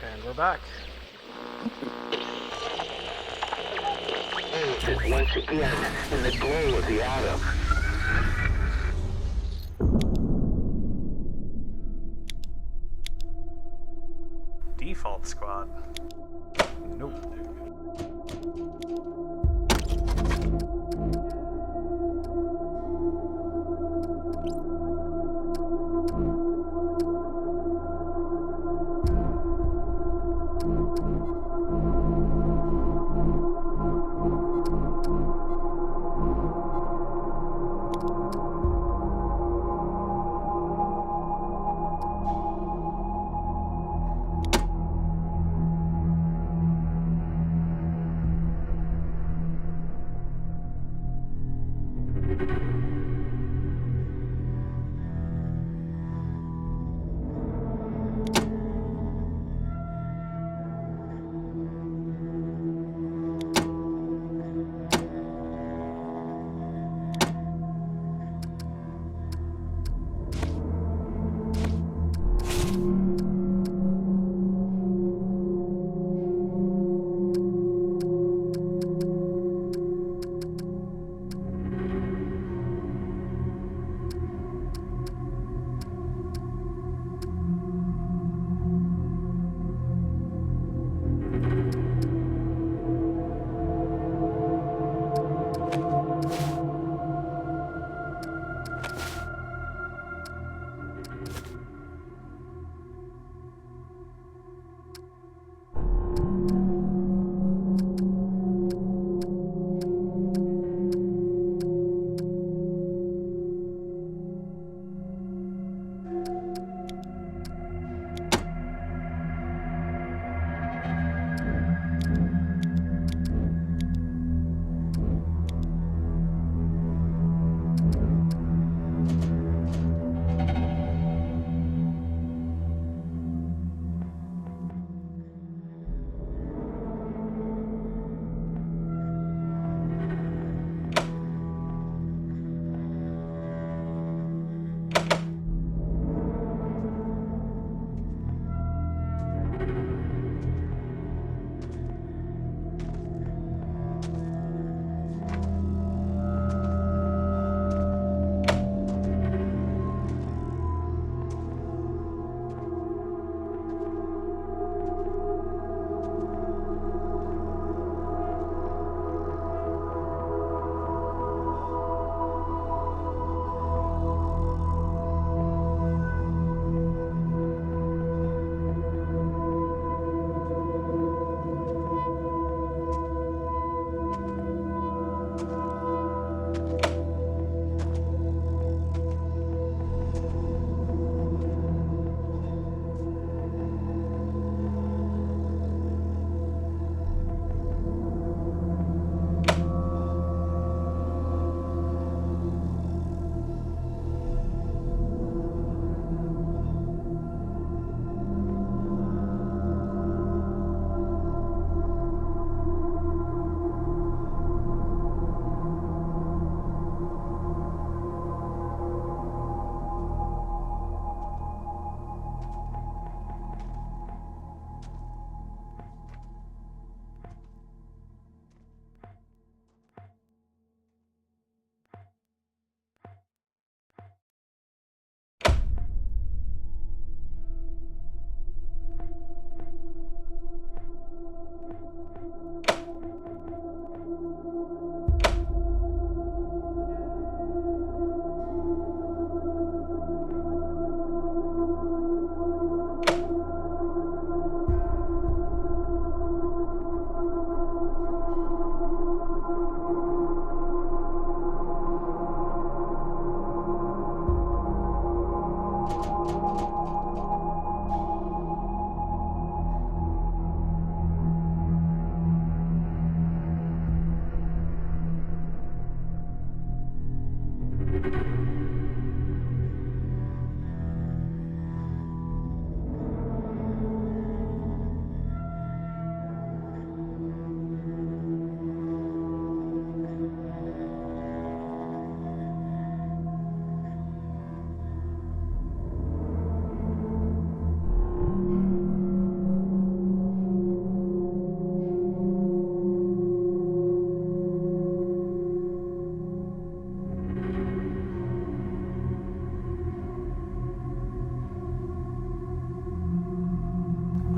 And we're back. Is once again in the glow of the atom. Default squad. Nope.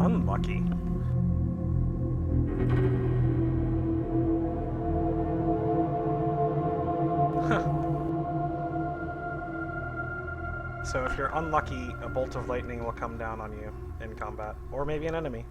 Unlucky. So if you're unlucky, a bolt of lightning will come down on you in combat, or maybe an enemy.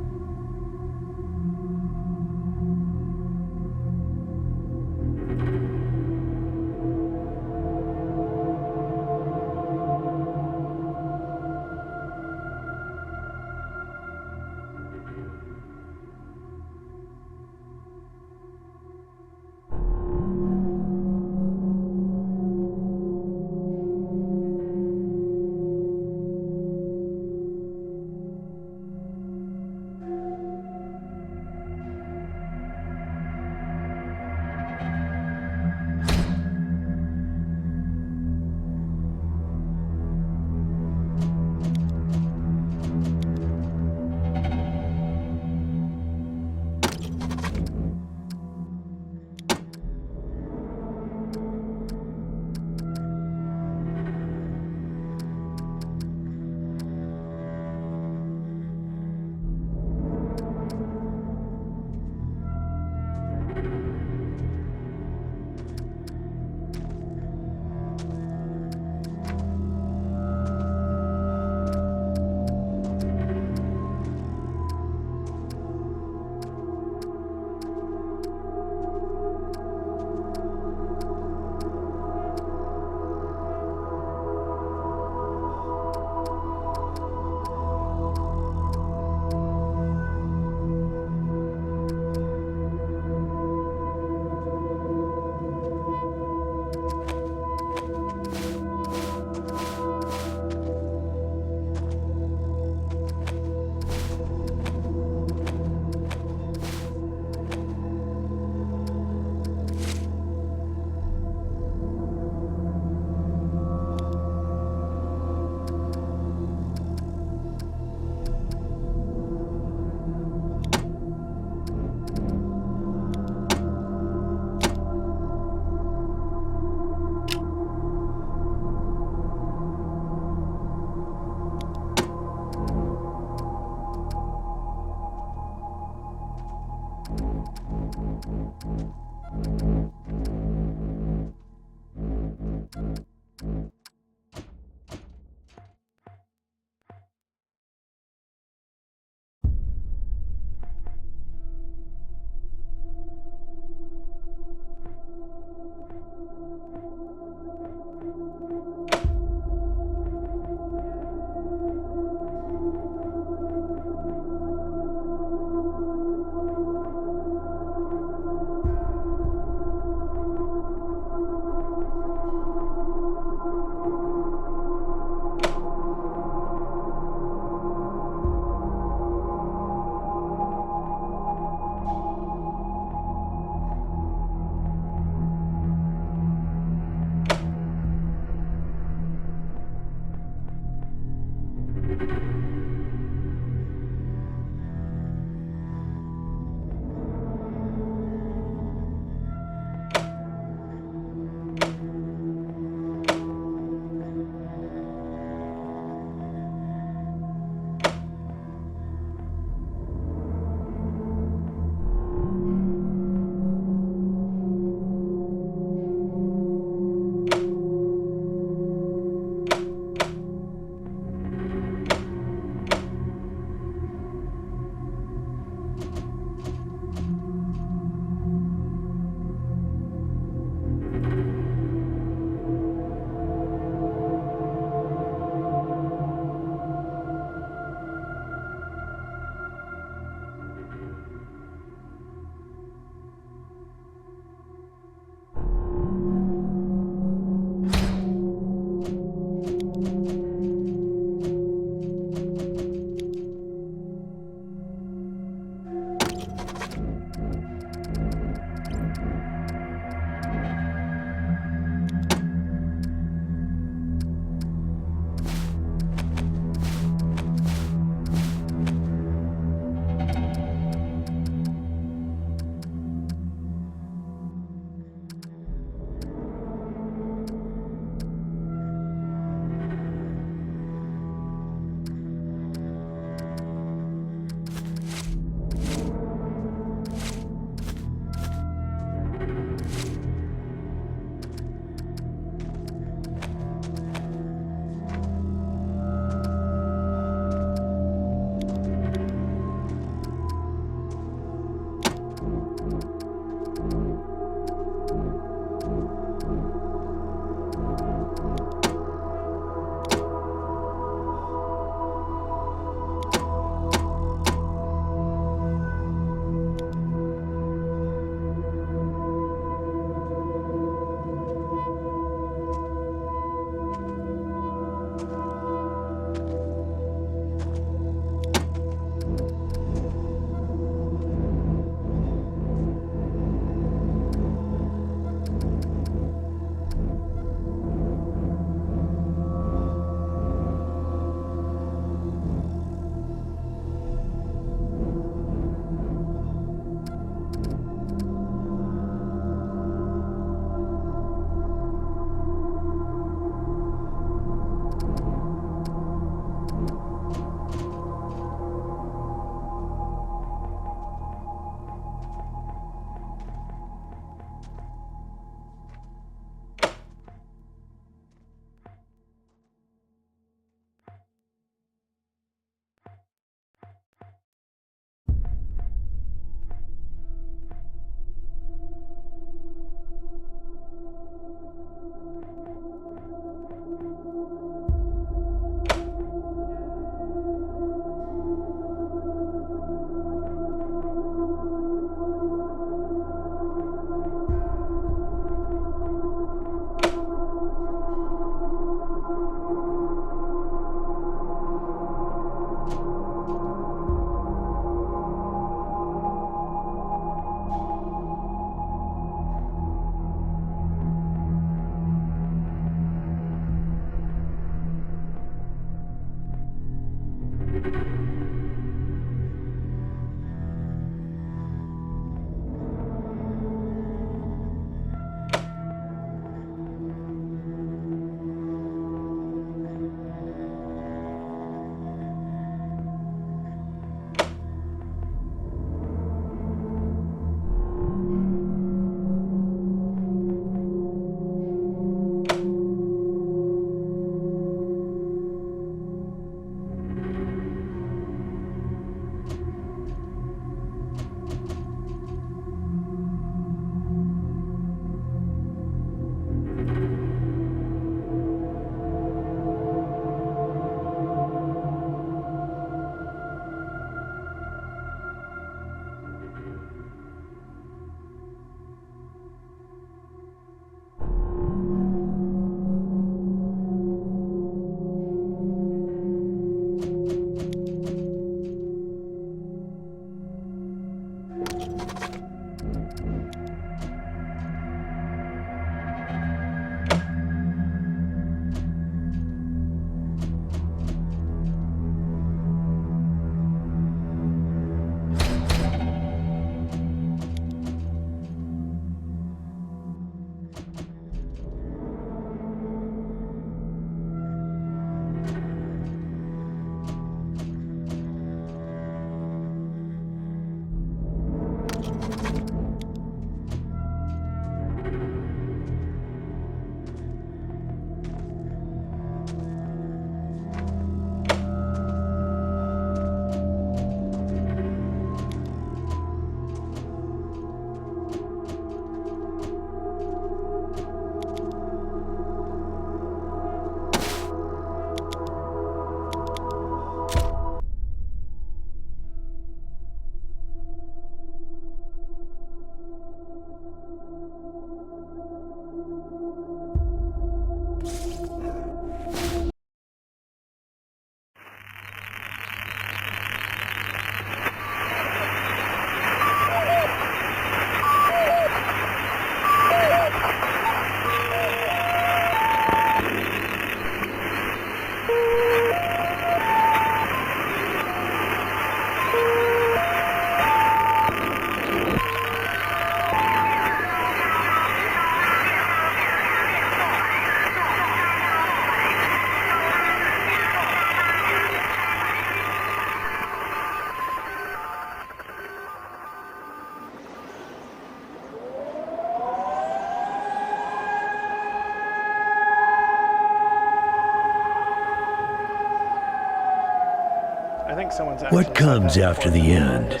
someone's actually What comes said that after before. the end?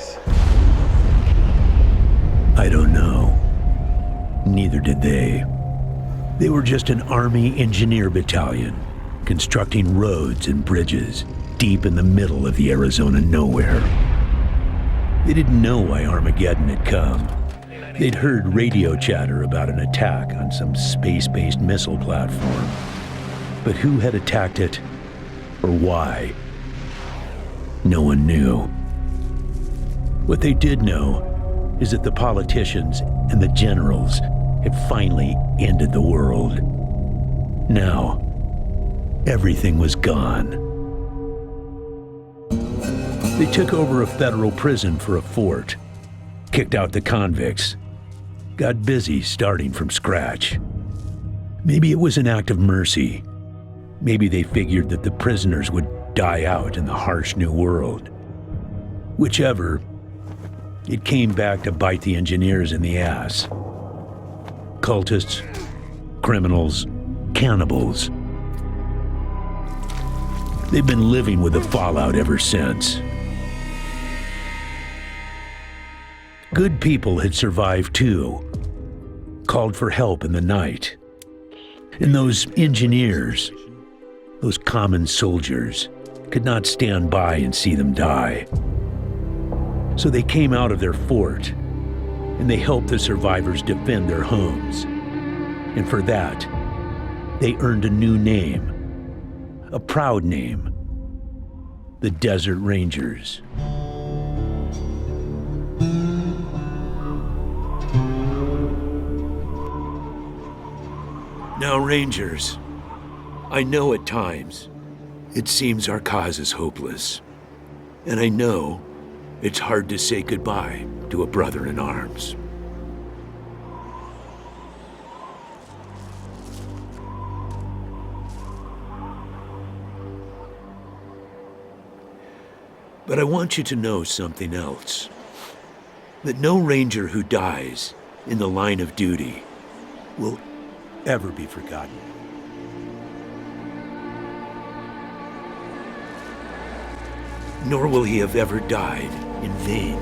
I don't know. Neither did they. They were just an Army engineer battalion, constructing roads and bridges deep in the middle of the Arizona nowhere. They didn't know why Armageddon had come. They'd heard radio chatter about an attack on some space-based missile platform. But who had attacked it, or why? No one knew. What they did know is that the politicians and the generals had finally ended the world. Now, everything was gone. They took over a federal prison for a fort, kicked out the convicts, got busy starting from scratch. Maybe it was an act of mercy. Maybe they figured that the prisoners would die out in the harsh new world. Whichever, it came back to bite the engineers in the ass. Cultists, criminals, cannibals. They've been living with the fallout ever since. Good people had survived too, called for help in the night. And those engineers, those common soldiers, could not stand by and see them die. So they came out of their fort, and they helped the survivors defend their homes. And for that, they earned a new name, a proud name, the Desert Rangers. Now, Rangers, I know at times it seems our cause is hopeless. And I know it's hard to say goodbye to a brother in arms. But I want you to know something else. That no Ranger who dies in the line of duty will ever be forgotten. Nor will he have ever died in vain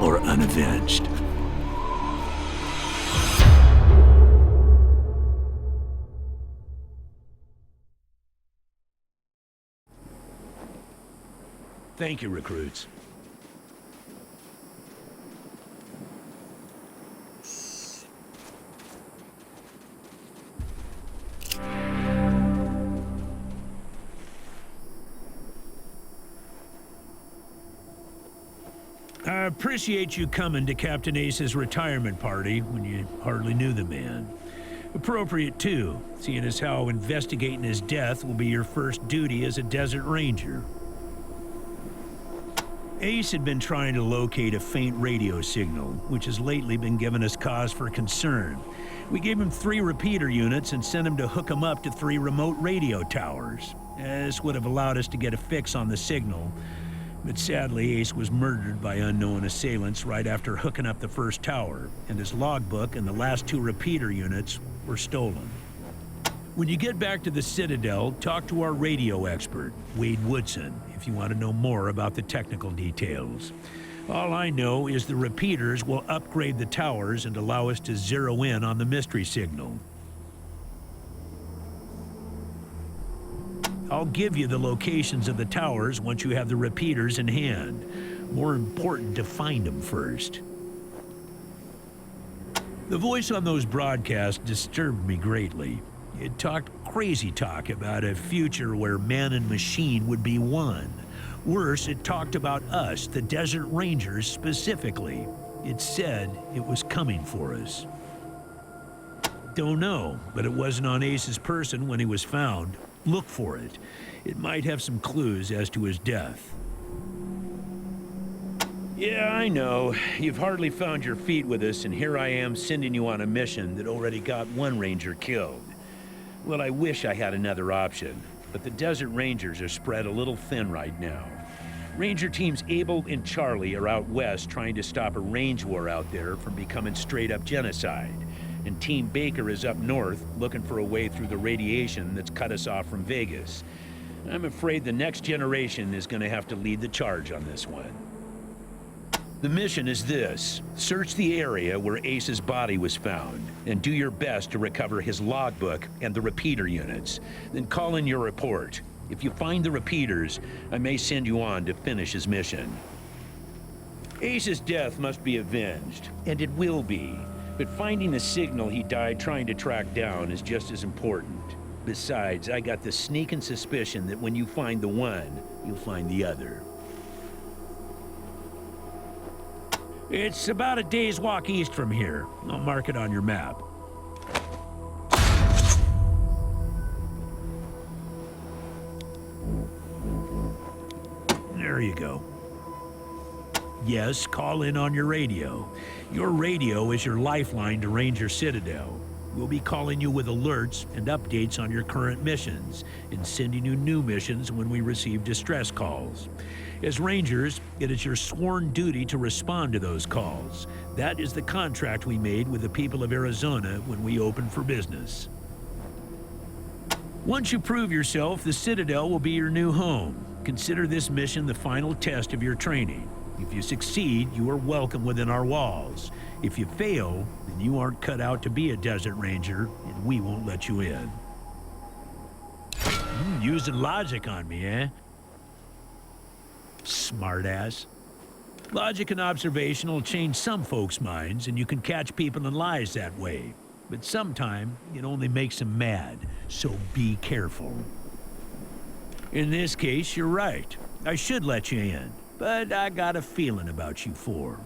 or unavenged. Thank you, recruits. I appreciate you coming to Captain Ace's retirement party when you hardly knew the man. Appropriate, too, seeing as how investigating his death will be your first duty as a Desert Ranger. Ace had been trying to locate a faint radio signal, which has lately been giving us cause for concern. We gave him 3 repeater units and sent him to hook them up to 3 remote radio towers. This would have allowed us to get a fix on the signal. But sadly, Ace was murdered by unknown assailants right after hooking up the first tower, and his logbook and the last 2 repeater units were stolen. When you get back to the Citadel, talk to our radio expert, Wade Woodson, if you want to know more about the technical details. All I know is the repeaters will upgrade the towers and allow us to zero in on the mystery signal. I'll give you the locations of the towers once you have the repeaters in hand. More important to find them first. The voice on those broadcasts disturbed me greatly. It talked crazy talk about a future where man and machine would be one. Worse, it talked about us, the Desert Rangers, specifically. It said it was coming for us. Don't know, but it wasn't on Ace's person when he was found. Look for it. It might have some clues as to his death. Yeah, I know. You've hardly found your feet with us, and here I am sending you on a mission that already got 1 Ranger killed. Well, I wish I had another option, but the Desert Rangers are spread a little thin right now. Ranger teams Abel and Charlie are out west trying to stop a range war out there from becoming straight-up genocide. And Team Baker is up north, looking for a way through the radiation that's cut us off from Vegas. I'm afraid the next generation is going to have to lead the charge on this one. The mission is this. Search the area where Ace's body was found, and do your best to recover his logbook and the repeater units. Then call in your report. If you find the repeaters, I may send you on to finish his mission. Ace's death must be avenged, and it will be. But finding the signal he died trying to track down is just as important. Besides, I got the sneaking suspicion that when you find the one, you'll find the other. It's about a day's walk east from here. I'll mark it on your map. There you go. Yes, call in on your radio. Your radio is your lifeline to Ranger Citadel. We'll be calling you with alerts and updates on your current missions, and sending you new missions when we receive distress calls. As Rangers, it is your sworn duty to respond to those calls. That is the contract we made with the people of Arizona when we opened for business. Once you prove yourself, the Citadel will be your new home. Consider this mission the final test of your training. If you succeed, you are welcome within our walls. If you fail, then you aren't cut out to be a Desert Ranger, and we won't let you in. Using logic on me, eh? Smartass. Logic and observation will change some folks' minds, and you can catch people in lies that way. But sometimes, it only makes them mad, so be careful. In this case, you're right. I should let you in, but I got a feeling about you four.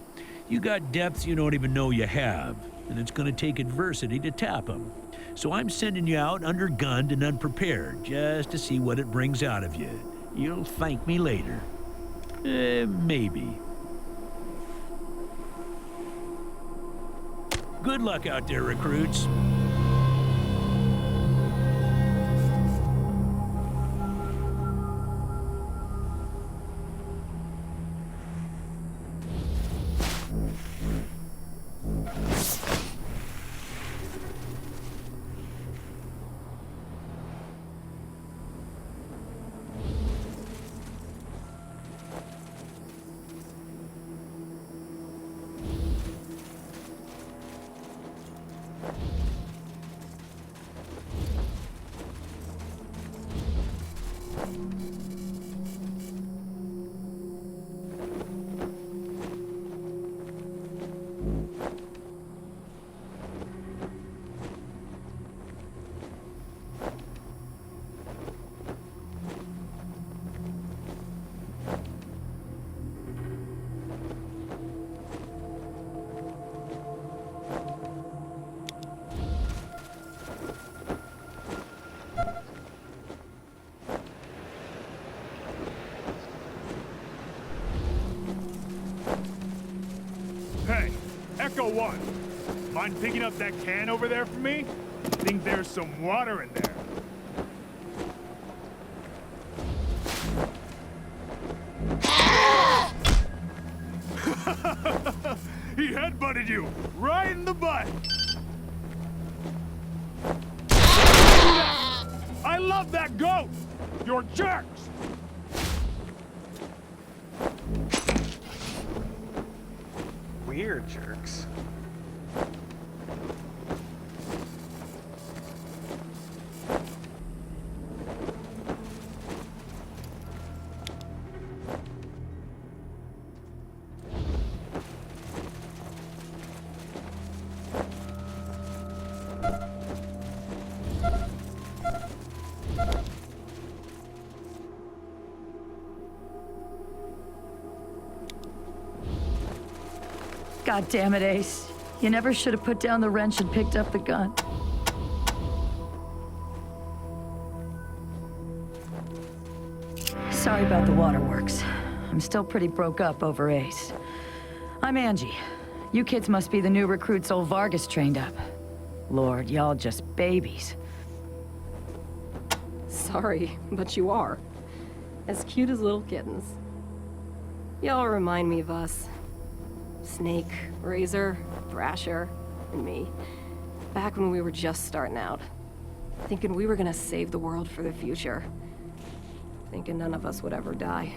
You got depths you don't even know you have, and it's gonna take adversity to tap them. So I'm sending you out undergunned and unprepared, just to see what it brings out of you. You'll thank me later. Maybe. Good luck out there, recruits. Hey, Echo 1. Mind picking up that can over there for me? Think there's some water in there. He headbutted you right in the butt. I love that goat. You're jerks. Weird jerks. God damn it, Ace. You never should have put down the wrench and picked up the gun. Sorry about the waterworks. I'm still pretty broke up over Ace. I'm Angie. You kids must be the new recruits old Vargas trained up. Lord, y'all just babies. Sorry, but you are. As cute as little kittens. Y'all remind me of us. Snake, Razor, Thrasher, and me. Back when we were just starting out. Thinking we were gonna save the world for the future. thinking none of us would ever die.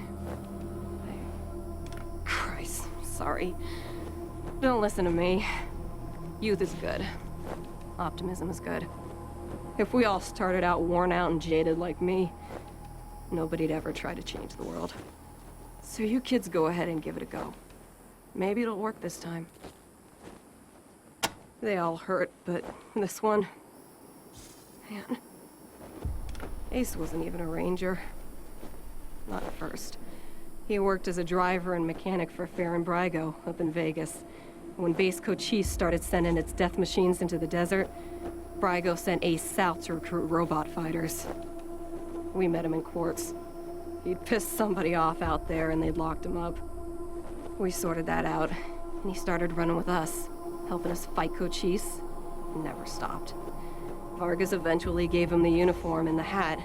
Christ, sorry. Don't listen to me. Youth is good. Optimism is good. If we all started out worn out and jaded like me, nobody'd ever try to change the world. So you kids go ahead and give it a go. Maybe it'll work this time. They all hurt, but this one... Man. Ace wasn't even a ranger. Not at first. He worked as a driver and mechanic for Farron Brigo up in Vegas. When Base Cochise started sending its death machines into the desert, Brigo sent Ace south to recruit robot fighters. We met him in Quartz. He'd pissed somebody off out there and they'd locked him up. We sorted that out, and he started running with us, helping us fight Cochise. He never stopped. Vargas eventually gave him the uniform and the hat,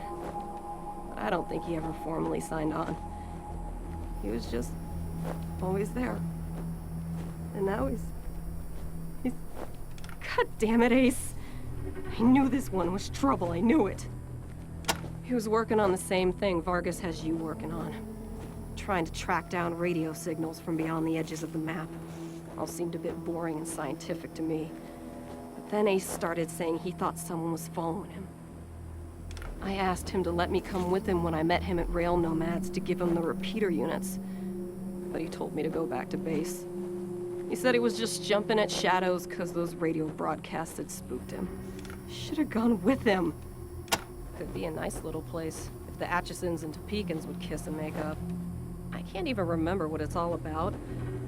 but I don't think he ever formally signed on. He was just always there. And now he's... God damn it, Ace. I knew this one was trouble, I knew it. He was working on the same thing Vargas has you working on. Trying to track down radio signals from beyond the edges of the map. All seemed a bit boring and scientific to me. But then Ace started saying he thought someone was following him. I asked him to let me come with him when I met him at Rail Nomads to give him the repeater units. But he told me to go back to base. He said he was just jumping at shadows because those radio broadcasts had spooked him. Should have gone with him. Could be a nice little place if the Atchisons and Topekans would kiss and make up. I can't even remember what it's all about,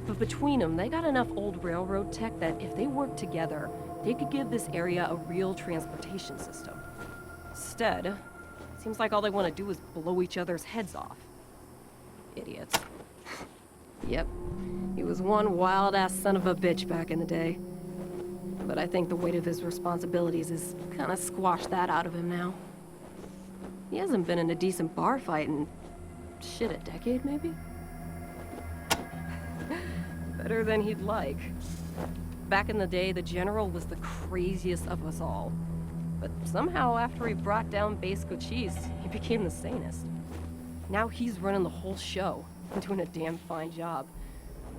but between them, they got enough old railroad tech that if they worked together, they could give this area a real transportation system. Instead, it seems like all they want to do is blow each other's heads off. Idiots. Yep, he was one wild-ass son of a bitch back in the day. But I think the weight of his responsibilities has kind of squashed that out of him now. He hasn't been in a decent bar fight in, shit, a decade maybe? Better than he'd like. Back in the day, the General was the craziest of us all. But somehow, after he brought down Base Cochise, he became the sanest. Now he's running the whole show, and doing a damn fine job.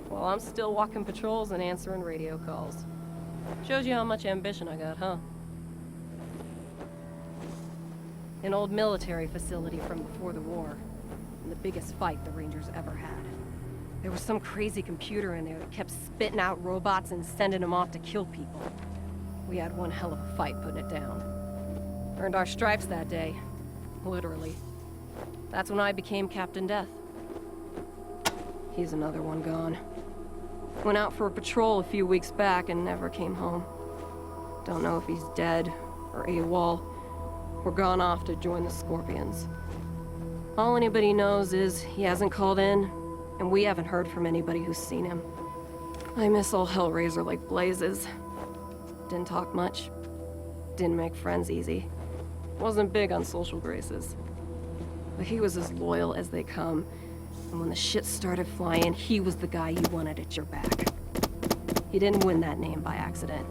While I'm still walking patrols and answering radio calls. Shows you how much ambition I got, huh? An old military facility from before the war. And the biggest fight the Rangers ever had. There was some crazy computer in there that kept spitting out robots and sending them off to kill people. We had one hell of a fight putting it down. Earned our stripes that day. Literally. That's when I became Captain Death. He's another one gone. Went out for a patrol a few weeks back and never came home. Don't know if he's dead or AWOL or gone off to join the Scorpions. All anybody knows is he hasn't called in, and we haven't heard from anybody who's seen him. I miss old Hellraiser like blazes. Didn't talk much. Didn't make friends easy. Wasn't big on social graces. But he was as loyal as they come. And when the shit started flying, he was the guy you wanted at your back. He didn't win that name by accident.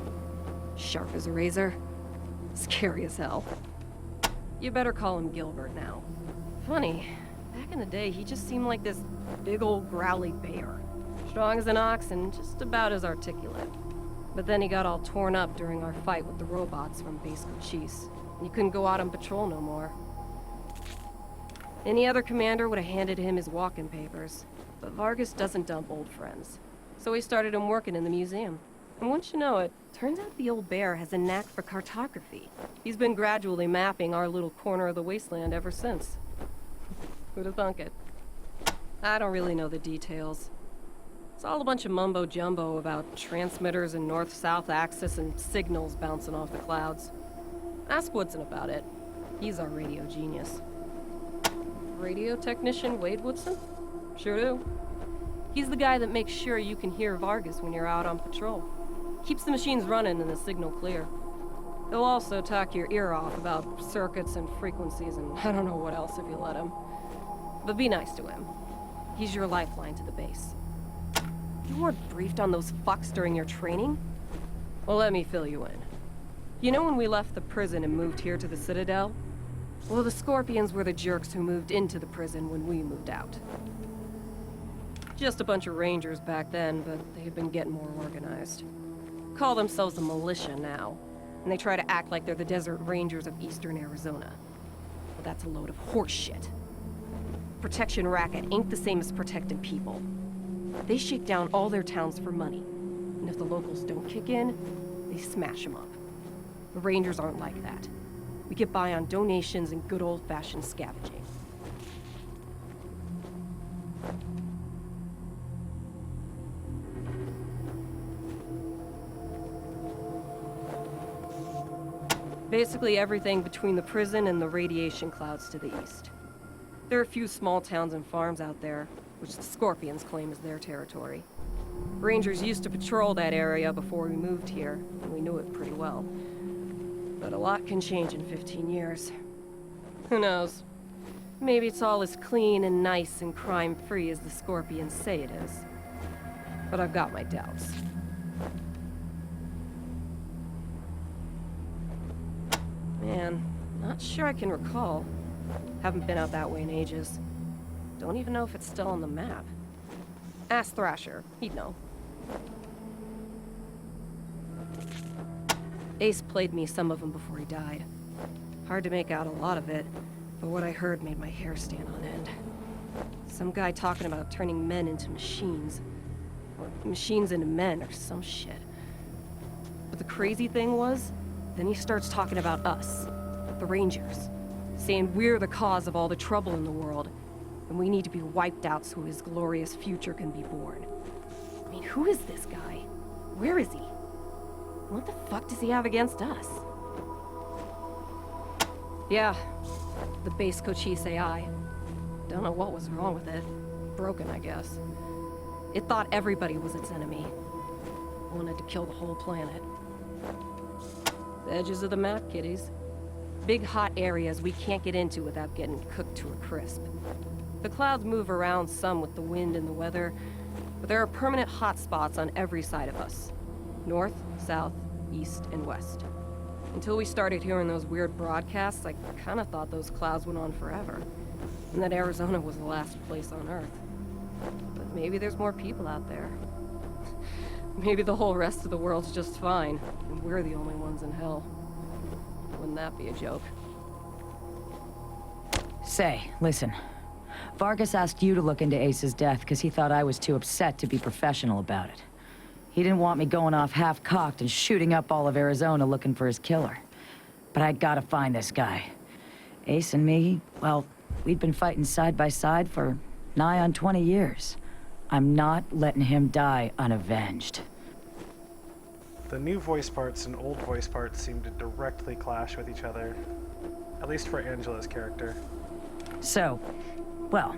Sharp as a razor, scary as hell. You better call him Gilbert now. Funny, back in the day, he just seemed like this big old growly bear. Strong as an ox and just about as articulate. But then he got all torn up during our fight with the robots from Base Cochise. He couldn't go out on patrol no more. Any other commander would have handed him his walking papers. But Vargas doesn't dump old friends. So he started him working in the museum. And once you know it, turns out the old bear has a knack for cartography. He's been gradually mapping our little corner of the Wasteland ever since. Who'd have thunk it? I don't really know the details. It's all a bunch of mumbo-jumbo about transmitters and north-south axis and signals bouncing off the clouds. Ask Woodson about it. He's our radio genius. Radio technician Wade Woodson? Sure do. He's the guy that makes sure you can hear Vargas when you're out on patrol. Keeps the machines running and the signal clear. He'll also talk your ear off about circuits and frequencies and I don't know what else if you let him. But be nice to him. He's your lifeline to the base. You weren't briefed on those fucks during your training? Well, let me fill you in. You know when we left the prison and moved here to the Citadel? Well, the Scorpions were the jerks who moved into the prison when we moved out. Just a bunch of rangers back then, but they had been getting more organized. Call themselves a militia now, and they try to act like they're the Desert Rangers of Eastern Arizona. Well, that's a load of horse shit. Protection racket ain't the same as protecting people. They shake down all their towns for money, and if the locals don't kick in, they smash them up. The Rangers aren't like that. We get by on donations and good old-fashioned scavenging. Basically everything between the prison and the radiation clouds to the east. There are a few small towns and farms out there, which the Scorpions claim is their territory. Rangers used to patrol that area before we moved here, and we knew it pretty well. But a lot can change in 15 years. Who knows? Maybe it's all as clean and nice and crime-free as the Scorpions say it is. But I've got my doubts. Man, not sure I can recall. Haven't been out that way in ages. Don't even know if it's still on the map. Ask Thrasher, he'd know. Ace played me some of them before he died. Hard to make out a lot of it, but what I heard made my hair stand on end. Some guy talking about turning men into machines. Or machines into men, or some shit. But the crazy thing was, then he starts talking about us, the Rangers, saying we're the cause of all the trouble in the world, and we need to be wiped out so his glorious future can be born. I mean, who is this guy? Where is he? What the fuck does he have against us? Yeah, the base Cochise AI. Don't know what was wrong with it. Broken, I guess. It thought everybody was its enemy. Wanted to kill the whole planet. The edges of the map, kiddies. Big hot areas we can't get into without getting cooked to a crisp. The clouds move around some with the wind and the weather, but there are permanent hot spots on every side of us. North, south, east, and west. Until we started hearing those weird broadcasts, I kind of thought those clouds went on forever, and that Arizona was the last place on Earth. But maybe there's more people out there. Maybe the whole rest of the world's just fine, and we're the only ones in hell. Wouldn't that be a joke? Say, listen. Vargas asked you to look into Ace's death because he thought I was too upset to be professional about it. He didn't want me going off half-cocked and shooting up all of Arizona looking for his killer. But I gotta find this guy. Ace and me, well, we'd been fighting side by side for nigh on 20 years. I'm not letting him die unavenged. The new voice parts and old voice parts seem to directly clash with each other. At least for Angela's character. So, well,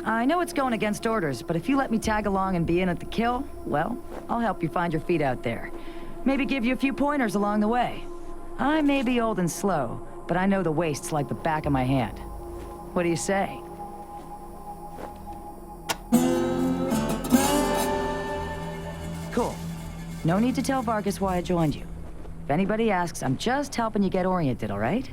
I know it's going against orders, but if you let me tag along and be in at the kill, well, I'll help you find your feet out there. Maybe give you a few pointers along the way. I may be old and slow, but I know the wastes like the back of my hand. What do you say? Cool. No need to tell Vargas why I joined you. If anybody asks, I'm just helping you get oriented, all right?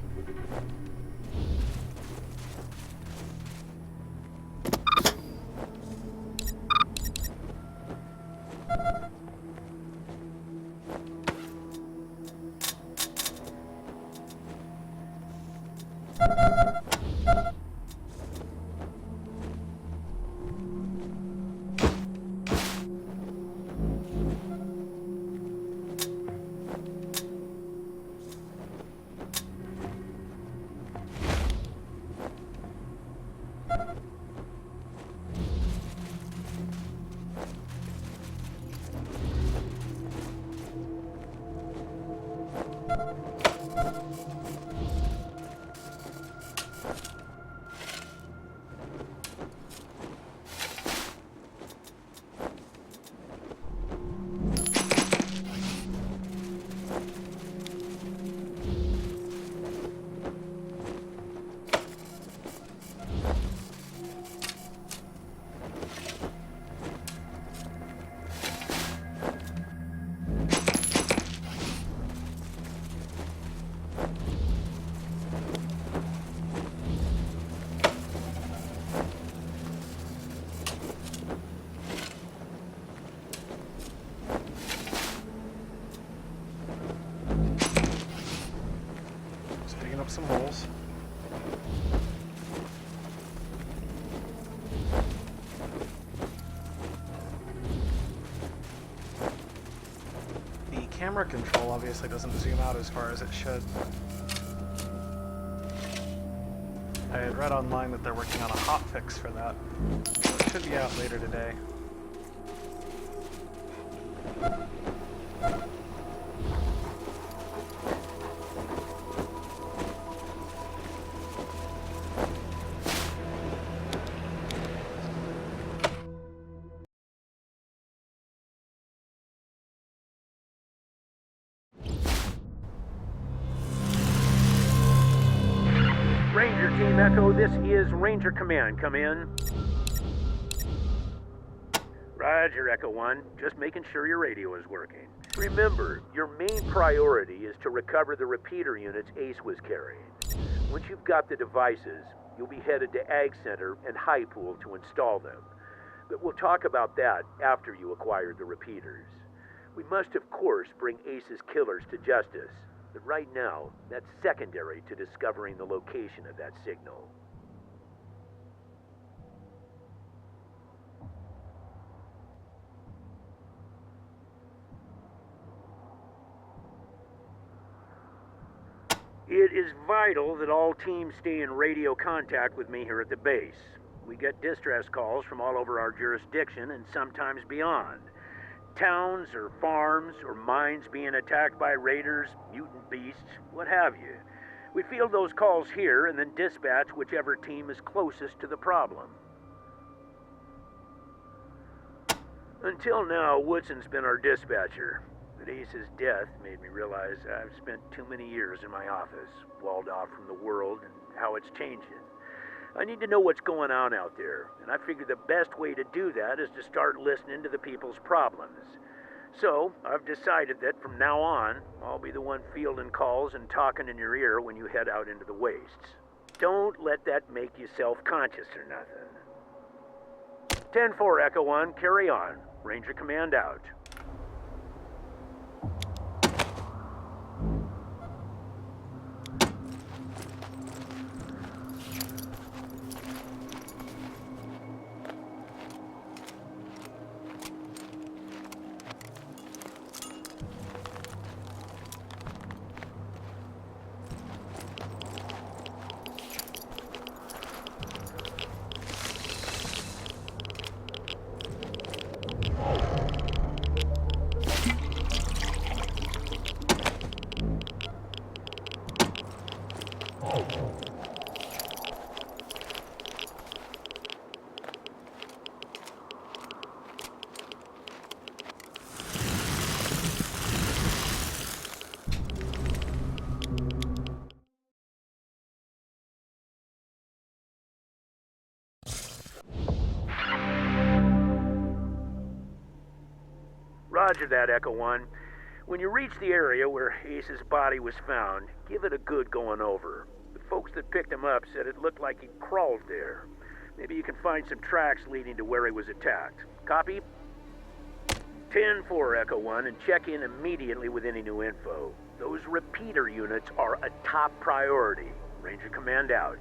camera control obviously doesn't zoom out as far as it should. I had read online that they're working on a hotfix for that, so it should be out later today. Ranger Team Echo, this is Ranger Command. Come in. Roger, Echo 1. Just making sure your radio is working. Remember, your main priority is to recover the repeater units Ace was carrying. Once you've got the devices, you'll be headed to Ag Center and High Pool to install them. But we'll talk about that after you acquire the repeaters. We must, of course, bring Ace's killers to justice. But right now, that's secondary to discovering the location of that signal. It is vital that all teams stay in radio contact with me here at the base. We get distress calls from all over our jurisdiction and sometimes beyond. Towns or farms or mines being attacked by raiders, mutant beasts, what have you. We field those calls here and then dispatch whichever team is closest to the problem. Until now, Woodson's been our dispatcher. But Ace's death made me realize I've spent too many years in my office, walled off from the world and how it's changing. I need to know what's going on out there, and I figure the best way to do that is to start listening to the people's problems. So, I've decided that from now on, I'll be the one fielding calls and talking in your ear when you head out into the wastes. Don't let that make you self-conscious or nothing. 10-4, Echo 1, carry on. Ranger Command out. Roger that, Echo 1. When you reach the area where Ace's body was found, give it a good going over. The folks that picked him up said it looked like he crawled there. Maybe you can find some tracks leading to where he was attacked. Copy? 10-4, Echo 1, and check in immediately with any new info. Those repeater units are a top priority. Ranger Command out.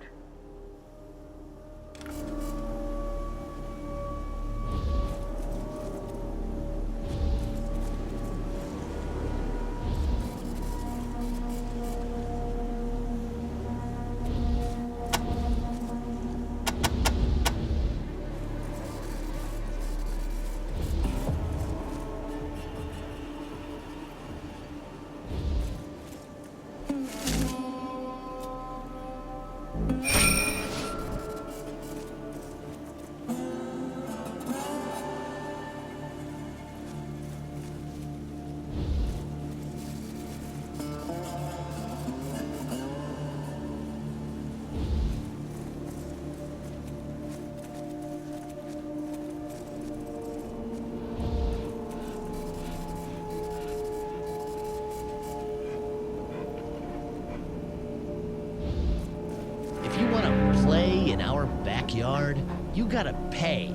Backyard, you gotta pay.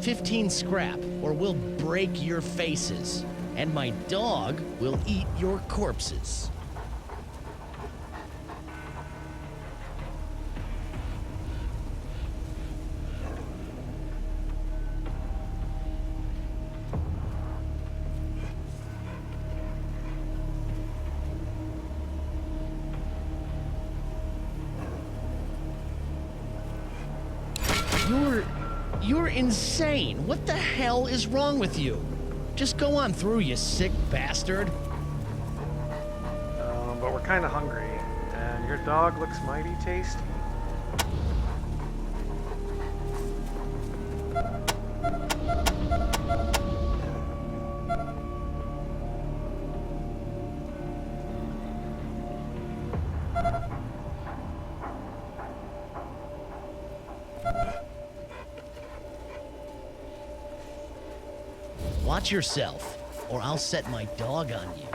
15 scrap, or we'll break your faces. And my dog will eat your corpses. You're insane. What the hell is wrong with you? Just go on through, you sick bastard. But we're kind of hungry, and your dog looks mighty tasty. Watch yourself, or I'll set my dog on you.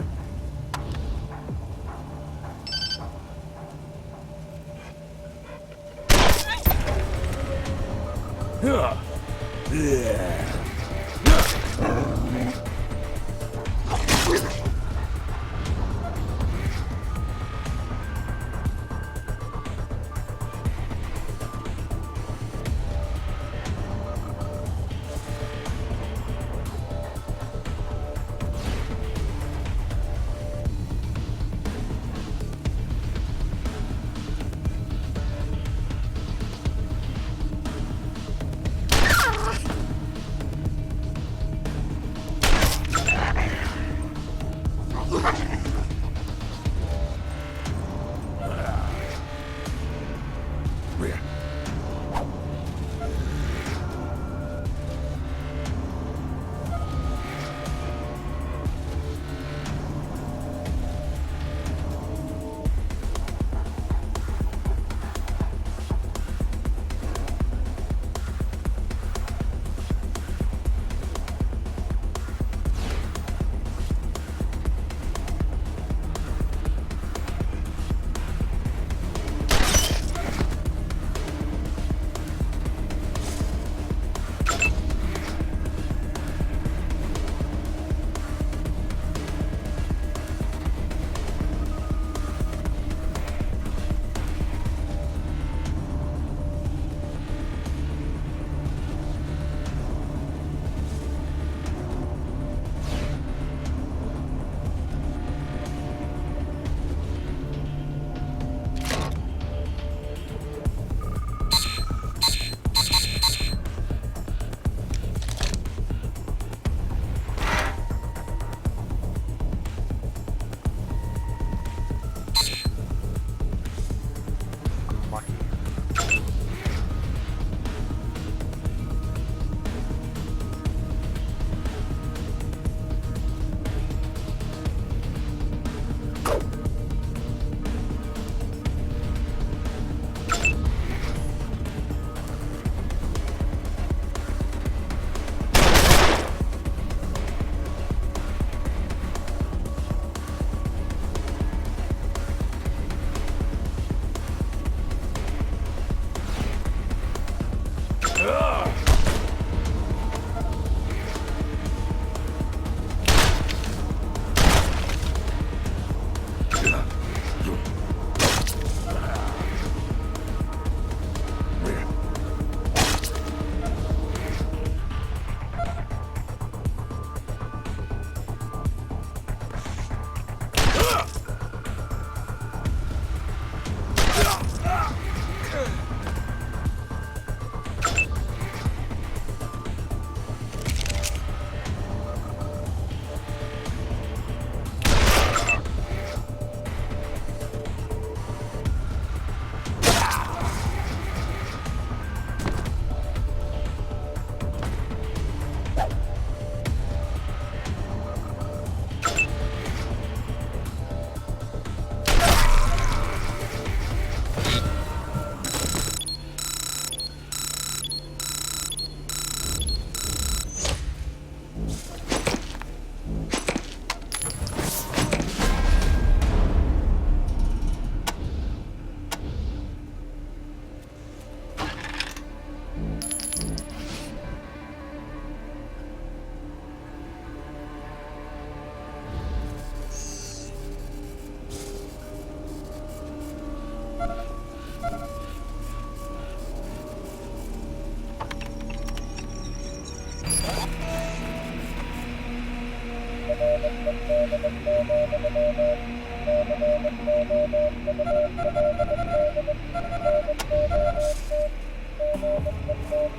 Well,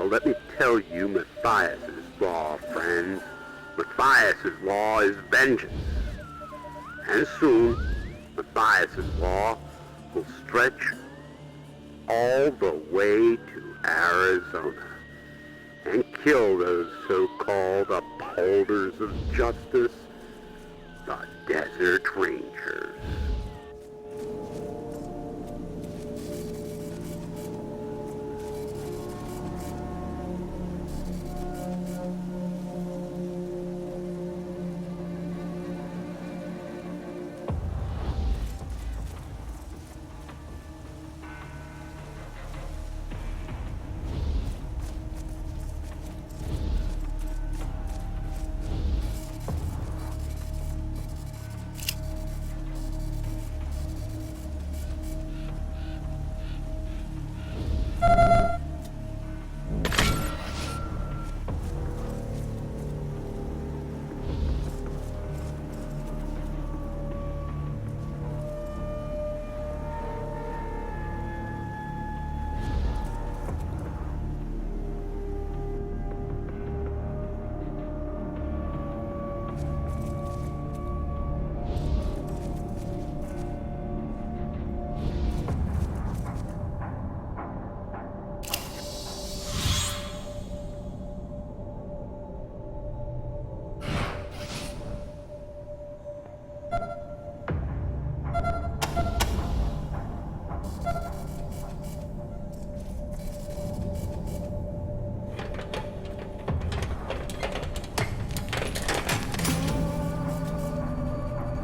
let me tell you Matthias's law, friends. Matthias's law is vengeance. And soon, Matthias's law will stretch all the way to Arizona and kill those so-called upholders of justice, the Desert Rangers.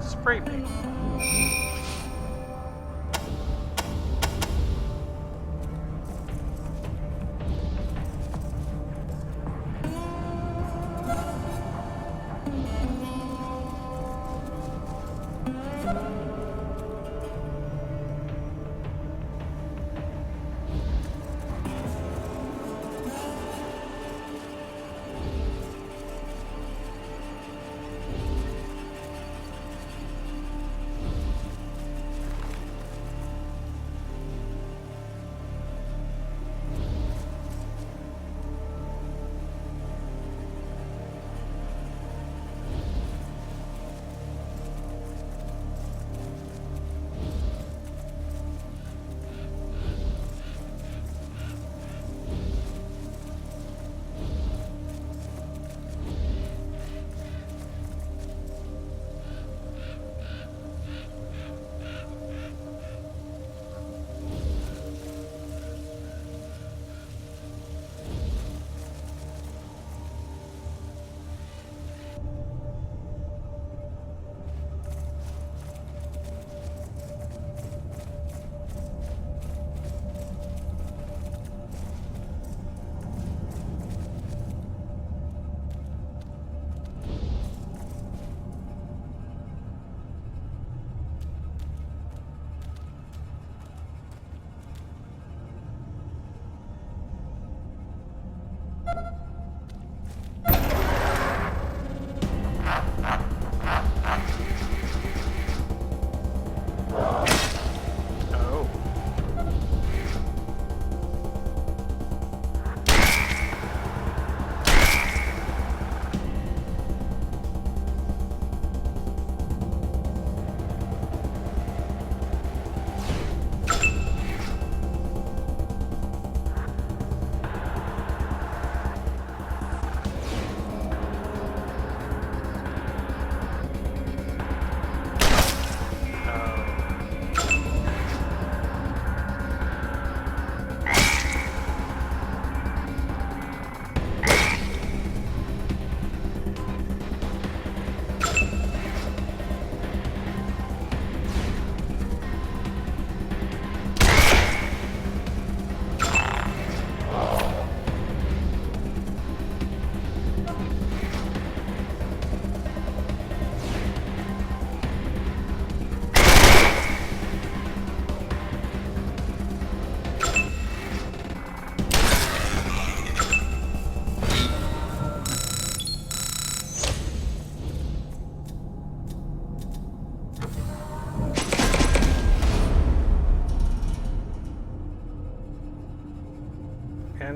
Spray paint.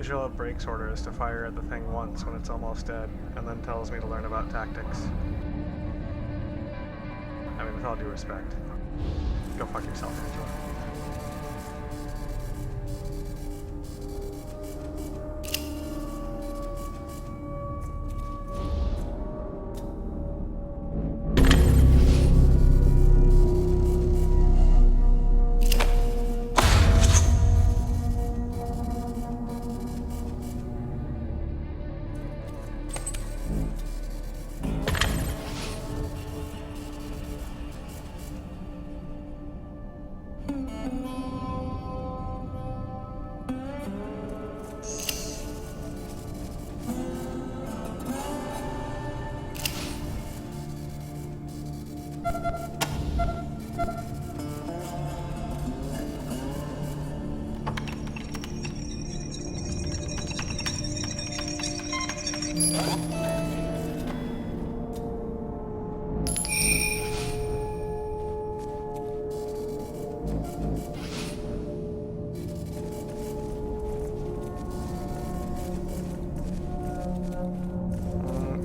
usual breaks order is to fire at the thing once when it's almost dead, and then tells me to learn about tactics. I mean, with all due respect. Go fuck yourself, Angela.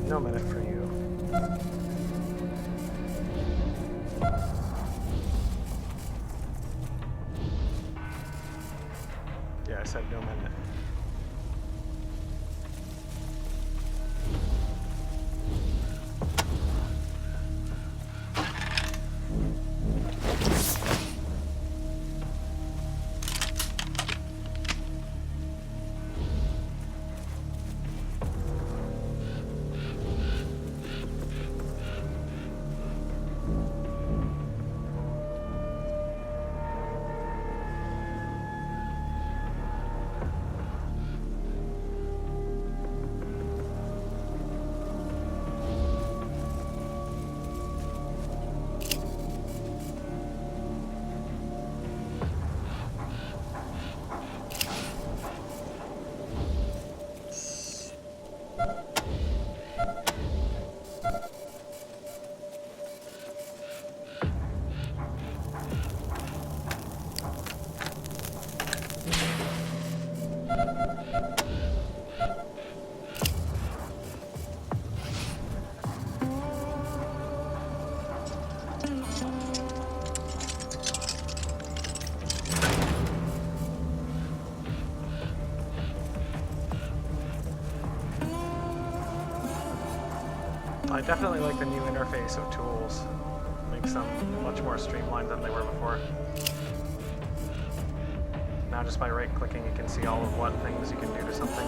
No minute for you. Yeah, I said no minute. I definitely like the new interface of tools. Makes them much more streamlined than they were before. Now just by right-clicking you can see all of what things you can do to something.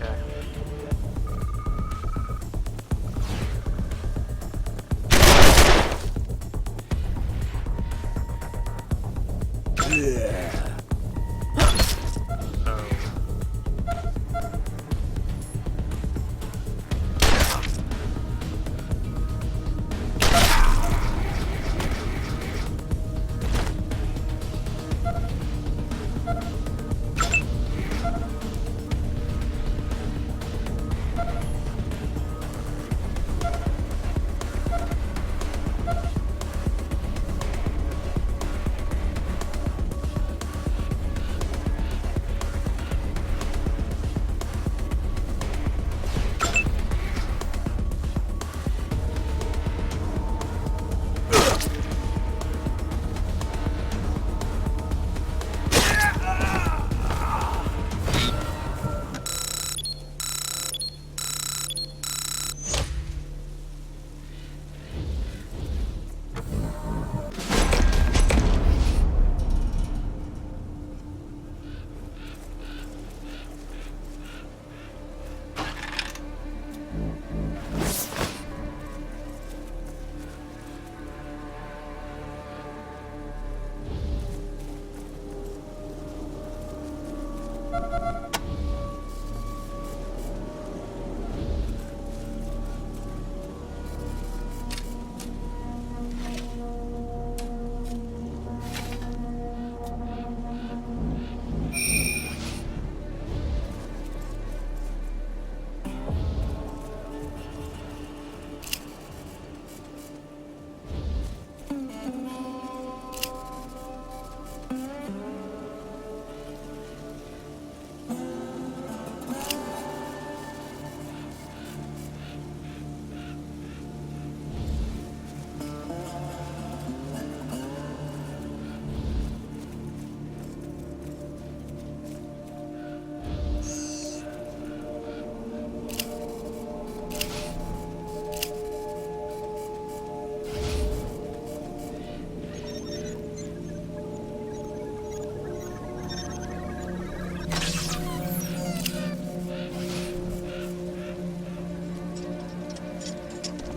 Okay.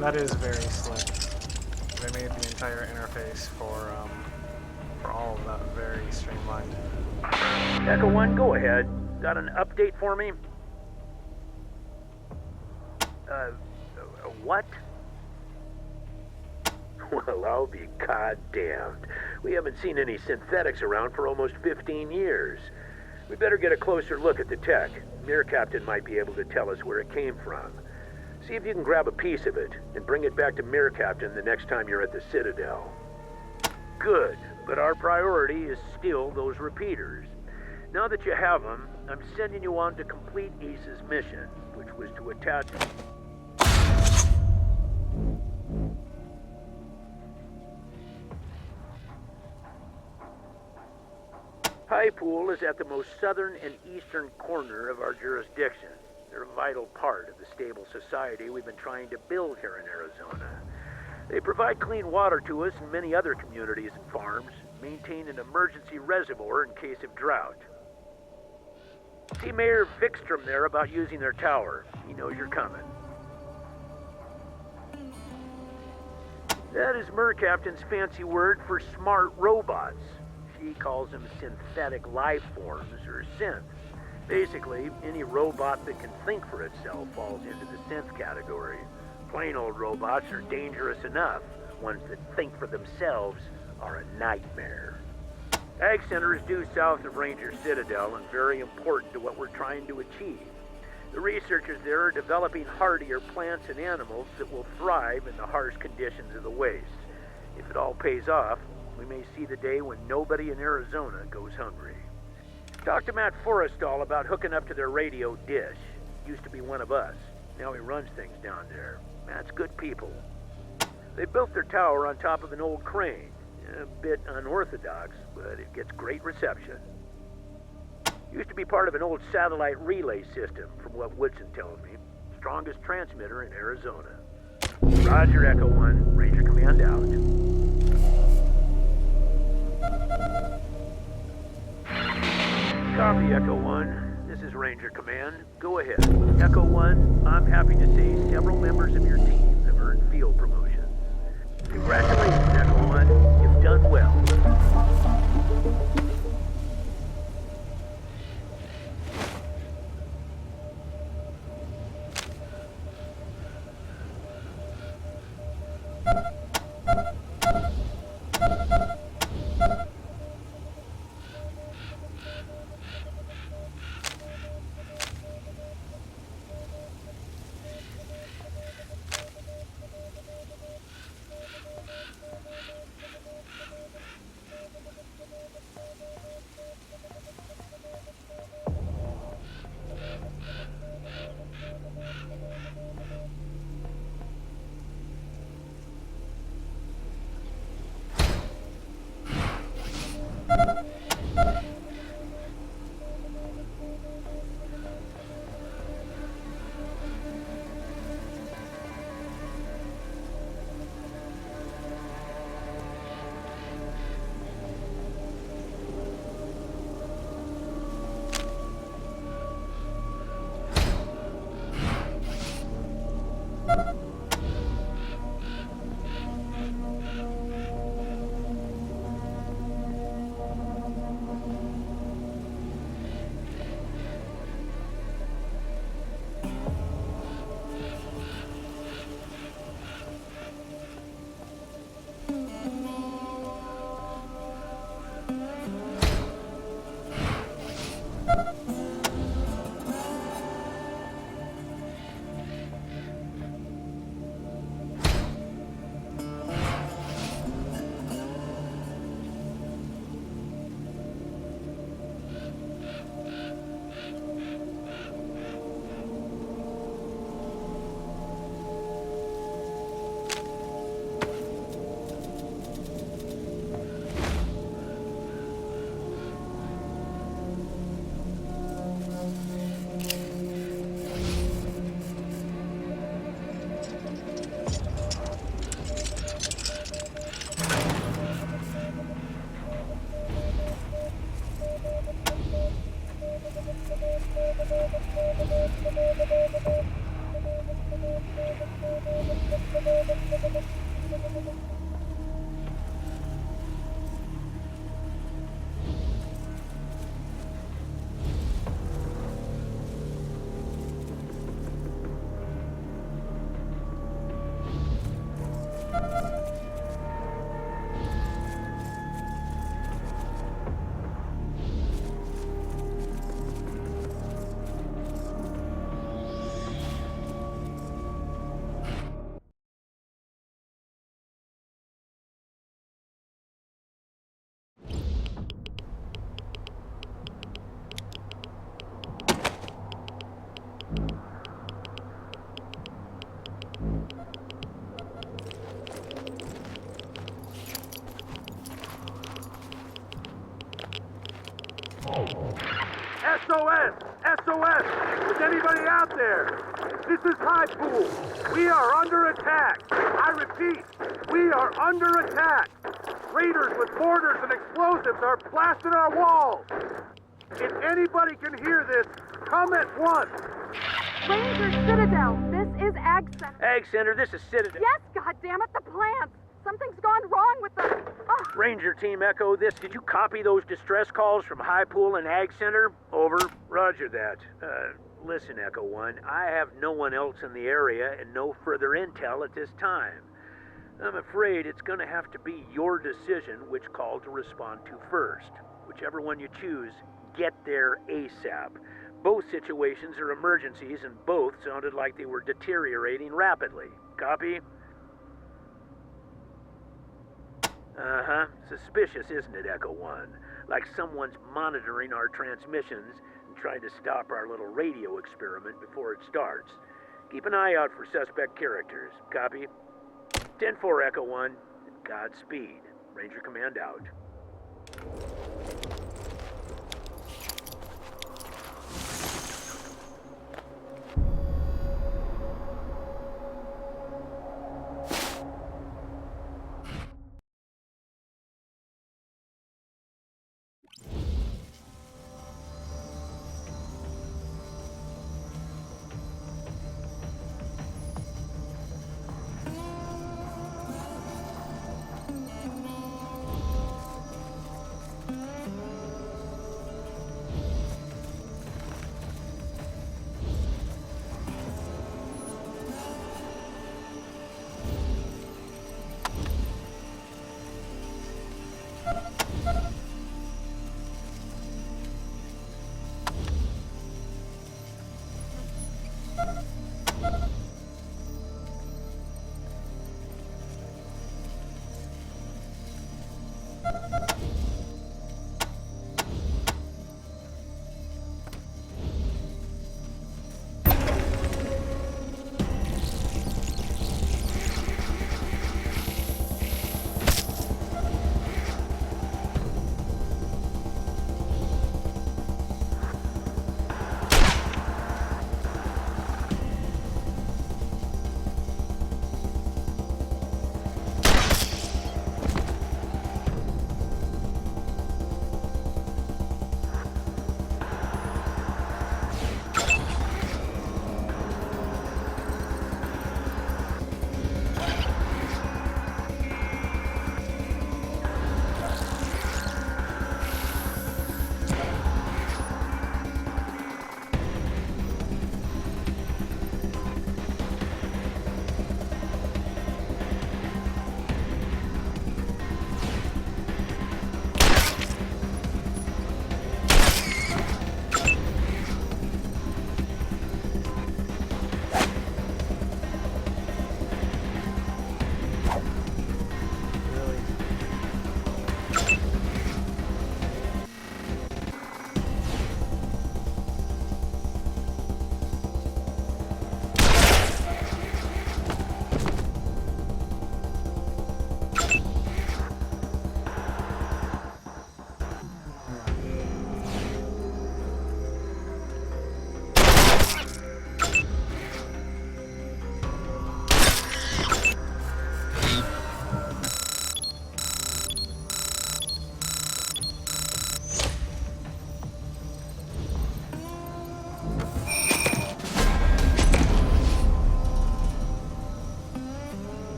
That is very slick. They made the entire interface for all of that very streamlined. Echo 1, go ahead. Got an update for me? What? Well, I'll be goddamned. We haven't seen any synthetics around for almost 15 years. We better get a closer look at the tech. Mirror Captain might be able to tell us where it came from. See if you can grab a piece of it and bring it back to Mirror Captain the next time you're at the Citadel. Good, but our priority is still those repeaters. Now that you have them, I'm sending you on to complete Ace's mission, which was to attach... High Pool is at the most southern and eastern corner of our jurisdiction. They're a vital part of the stable society we've been trying to build here in Arizona. They provide clean water to us and many other communities and farms, maintain an emergency reservoir in case of drought. See Mayor Vikstrom there about using their tower. He knows you're coming. That is Mirror Captain's fancy word for smart robots. She calls them synthetic life forms, or synths. Basically, any robot that can think for itself falls into the synth category. Plain old robots are dangerous enough. Ones that think for themselves are a nightmare. Ag Center is due south of Ranger Citadel and very important to what we're trying to achieve. The researchers there are developing hardier plants and animals that will thrive in the harsh conditions of the waste. If it all pays off, we may see the day when nobody in Arizona goes hungry. Talk to Matt Forrestal about hooking up to their radio dish. Used to be one of us. Now he runs things down there. Matt's good people. They built their tower on top of an old crane. A bit unorthodox, but it gets great reception. Used to be part of an old satellite relay system, from what Woodson tells me. Strongest transmitter in Arizona. Roger, Echo 1. Ranger Command out. Copy, Echo 1. this is Ranger Command. Go ahead. Echo 1, I'm happy to say several members of your team have earned field promotions. Congratulations, Echo 1. You've done well. SOS! SOS! Is anybody out there? This is High Pool. We are under attack. I repeat, we are under attack. Raiders with mortars and explosives are blasting our walls. If anybody can hear this, come at once. Ranger Citadel, this is Ag Center. Ag Center, this is Citadel. Yes, goddammit, the plants. Something's gone wrong with the... Oh. Ranger Team Echo, this. Did you copy those distress calls from High Pool and Ag Center? Over. Roger that. Listen, Echo 1, I have no one else in the area and no further intel at this time. I'm afraid it's gonna have to be your decision which call to respond to first. Whichever one you choose, get there ASAP. Both situations are emergencies and both sounded like they were deteriorating rapidly. Copy? Uh-huh. Suspicious, isn't it, Echo 1? Like someone's monitoring our transmissions and trying to stop our little radio experiment before it starts. Keep an eye out for suspect characters. Copy? 10-4, Echo 1. Godspeed. Ranger Command out.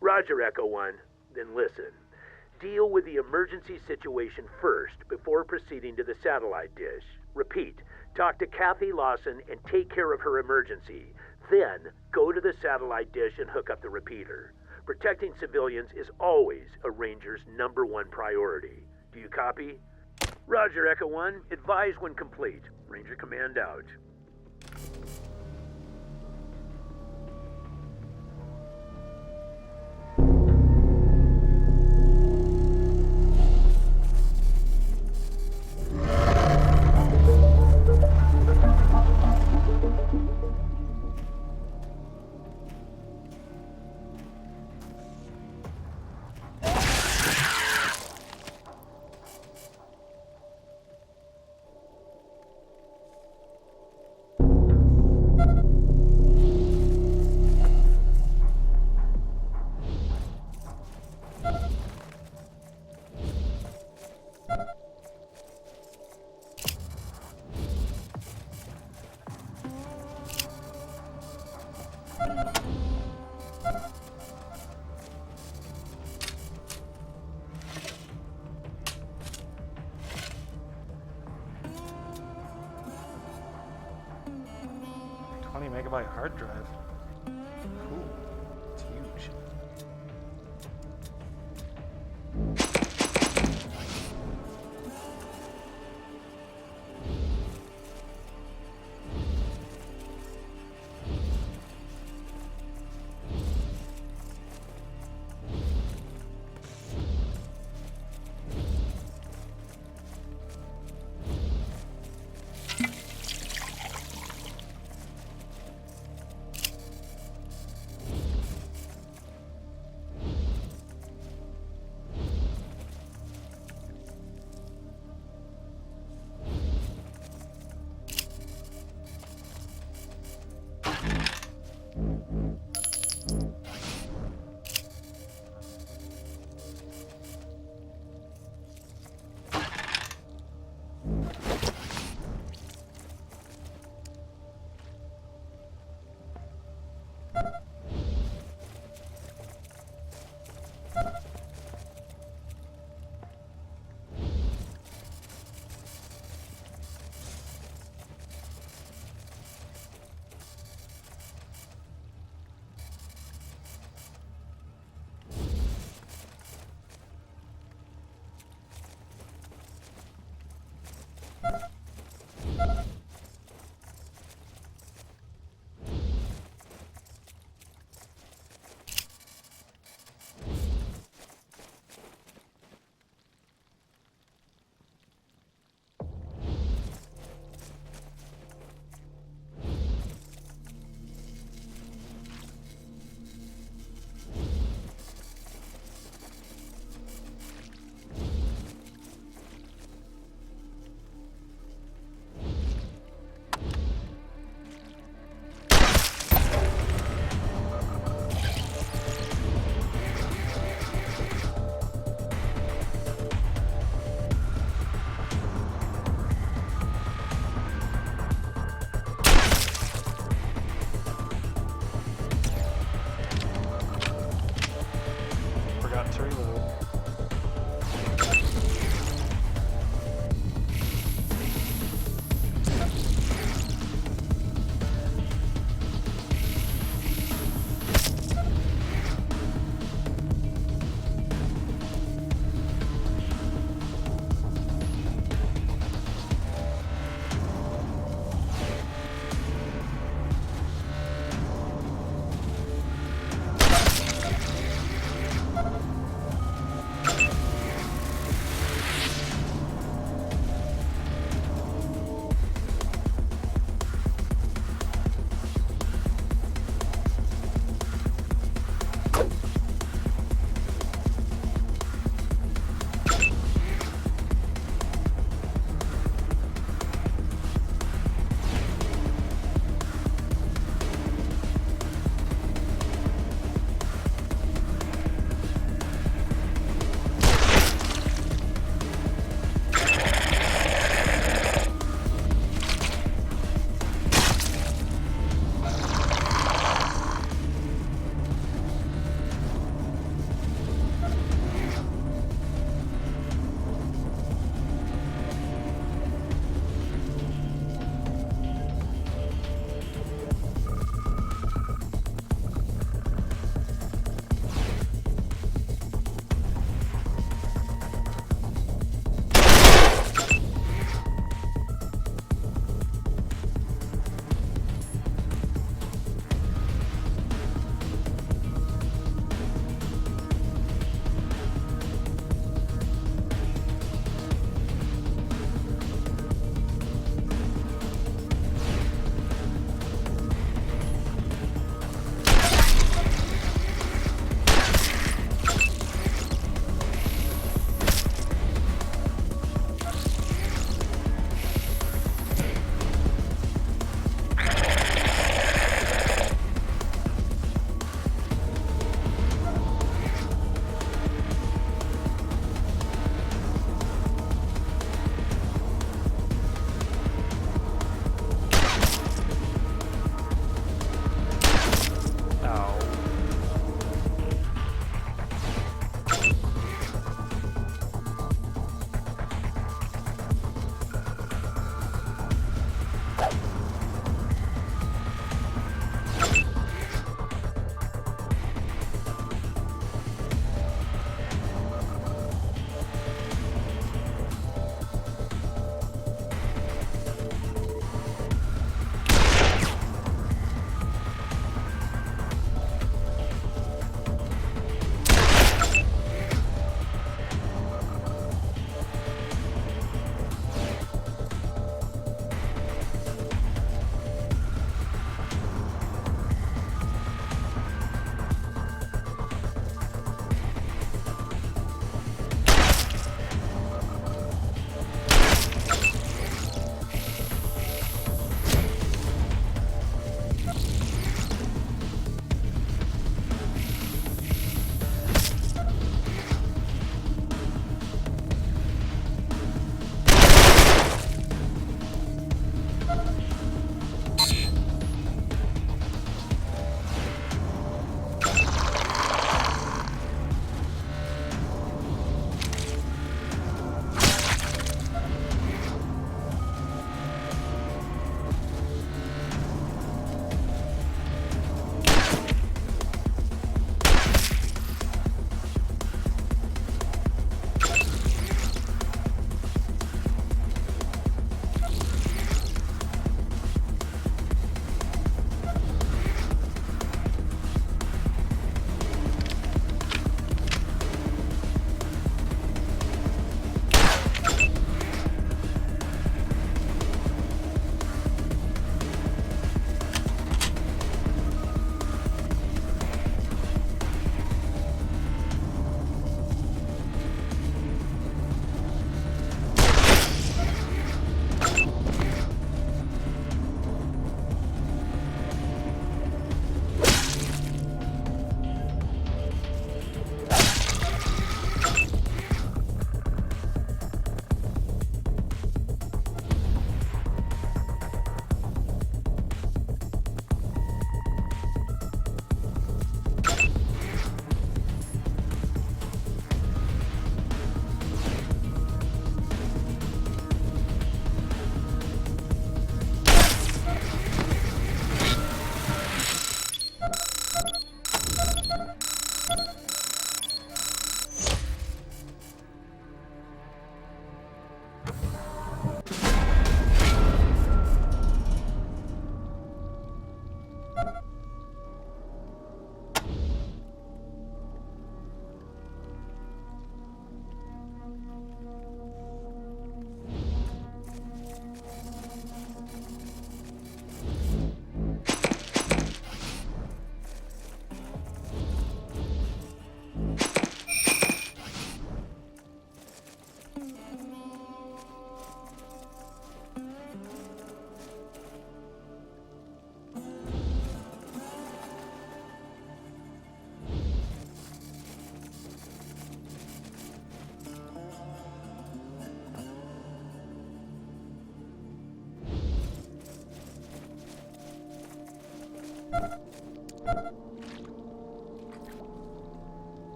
Roger, Echo 1. Then listen. Deal with the emergency situation first before proceeding to the satellite dish. Repeat, talk to Kathy Lawson and take care of her emergency. Then, go to the satellite dish and hook up the repeater. Protecting civilians is always a Ranger's #1 priority. Do you copy? Roger, Echo 1. Advise when complete. Ranger Command out. Megabyte hard drive. Cool. It's huge.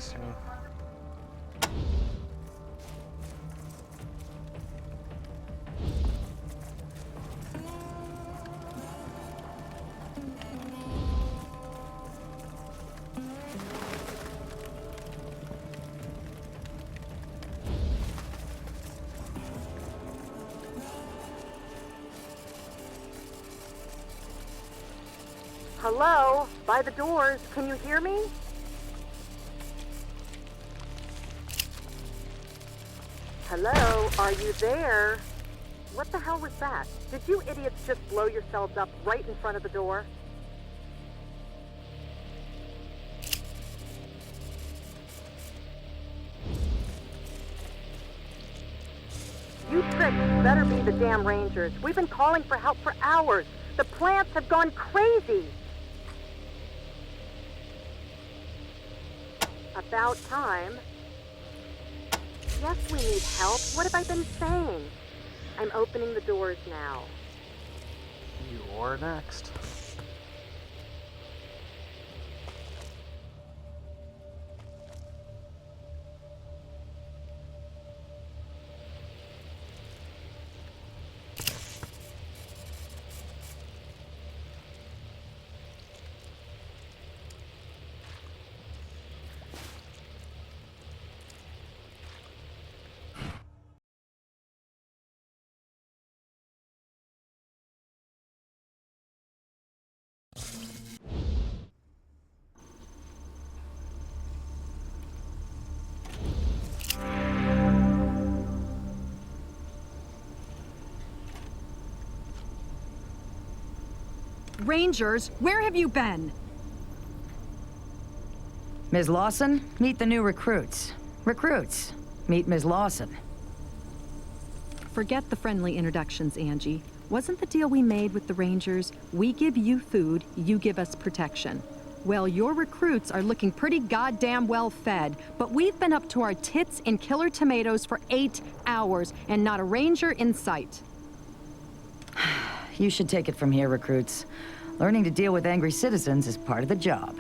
Destiny. Hello? By the doors. Can you hear me? Hello? Are you there? What the hell was that? Did you idiots just blow yourselves up right in front of the door? You tricks better be the damn Rangers. We've been calling for help for hours. The plants have gone crazy. About time. Yes, we need help. What have I been saying? I'm opening the doors now. You're next. Rangers, where have you been? Ms. Lawson, meet the new recruits. Recruits, meet Ms. Lawson. Forget the friendly introductions, Angie. Wasn't the deal we made with the Rangers, we give you food, you give us protection? Well, your recruits are looking pretty goddamn well fed, but we've been up to our tits in killer tomatoes for 8 hours, and not a Ranger in sight. You should take it from here, recruits. Learning to deal with angry citizens is part of the job.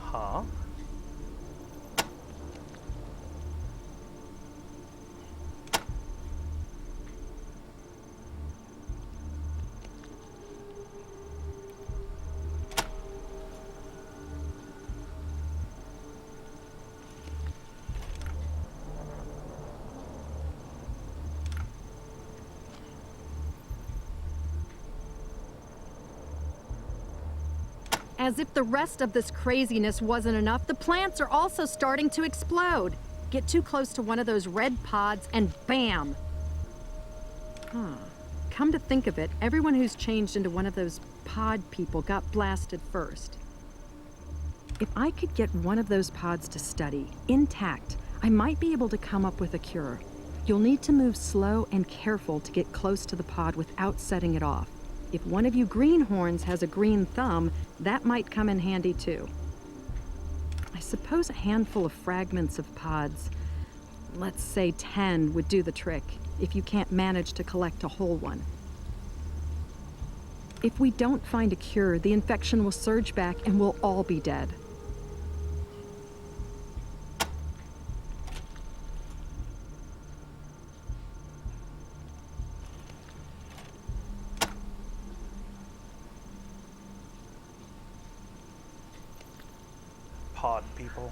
Huh? As if the rest of this craziness wasn't enough, the plants are also starting to explode. Get too close to one of those red pods and bam! Huh. Come to think of it, everyone who's changed into one of those pod people got blasted first. If I could get one of those pods to study, intact, I might be able to come up with a cure. You'll need to move slow and careful to get close to the pod without setting it off. If one of you greenhorns has a green thumb, that might come in handy too. I suppose a handful of fragments of pods, let's say 10, would do the trick, if you can't manage to collect a whole one. If we don't find a cure, the infection will surge back and we'll all be dead. Pod people.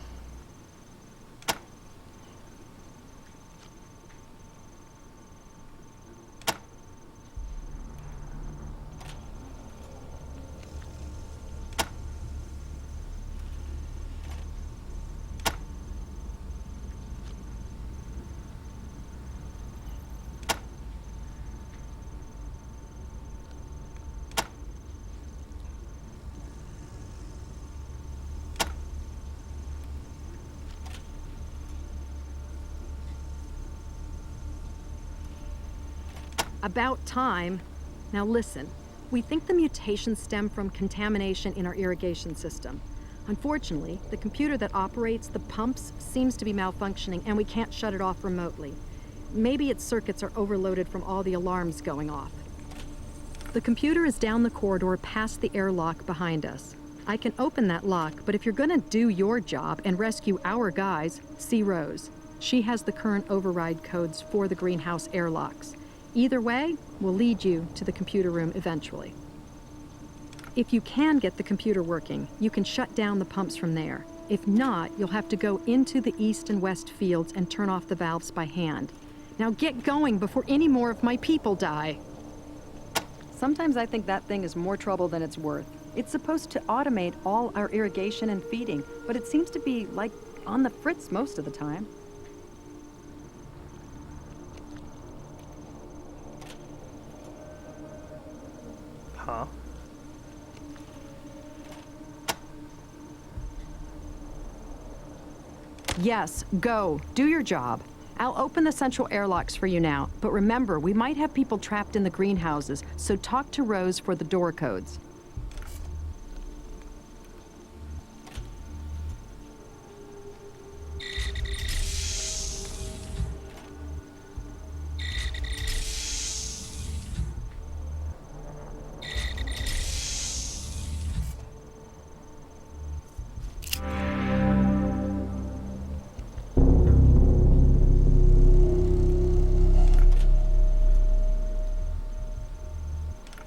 About time. Now listen, we think the mutations stem from contamination in our irrigation system. Unfortunately, the computer that operates the pumps seems to be malfunctioning and we can't shut it off remotely. Maybe its circuits are overloaded from all the alarms going off. The computer is down the corridor past the airlock behind us. I can open that lock, but if you're gonna do your job and rescue our guys, see Rose. She has the current override codes for the greenhouse airlocks. Either way, we'll lead you to the computer room eventually. If you can get the computer working, you can shut down the pumps from there. If not, you'll have to go into the east and west fields and turn off the valves by hand. Now get going before any more of my people die. Sometimes I think that thing is more trouble than it's worth. It's supposed to automate all our irrigation and feeding, but it seems to be, like, on the fritz most of the time. Huh? Yes, go. Do your job. I'll open the central airlocks for you now, but remember, we might have people trapped in the greenhouses, so talk to Rose for the door codes.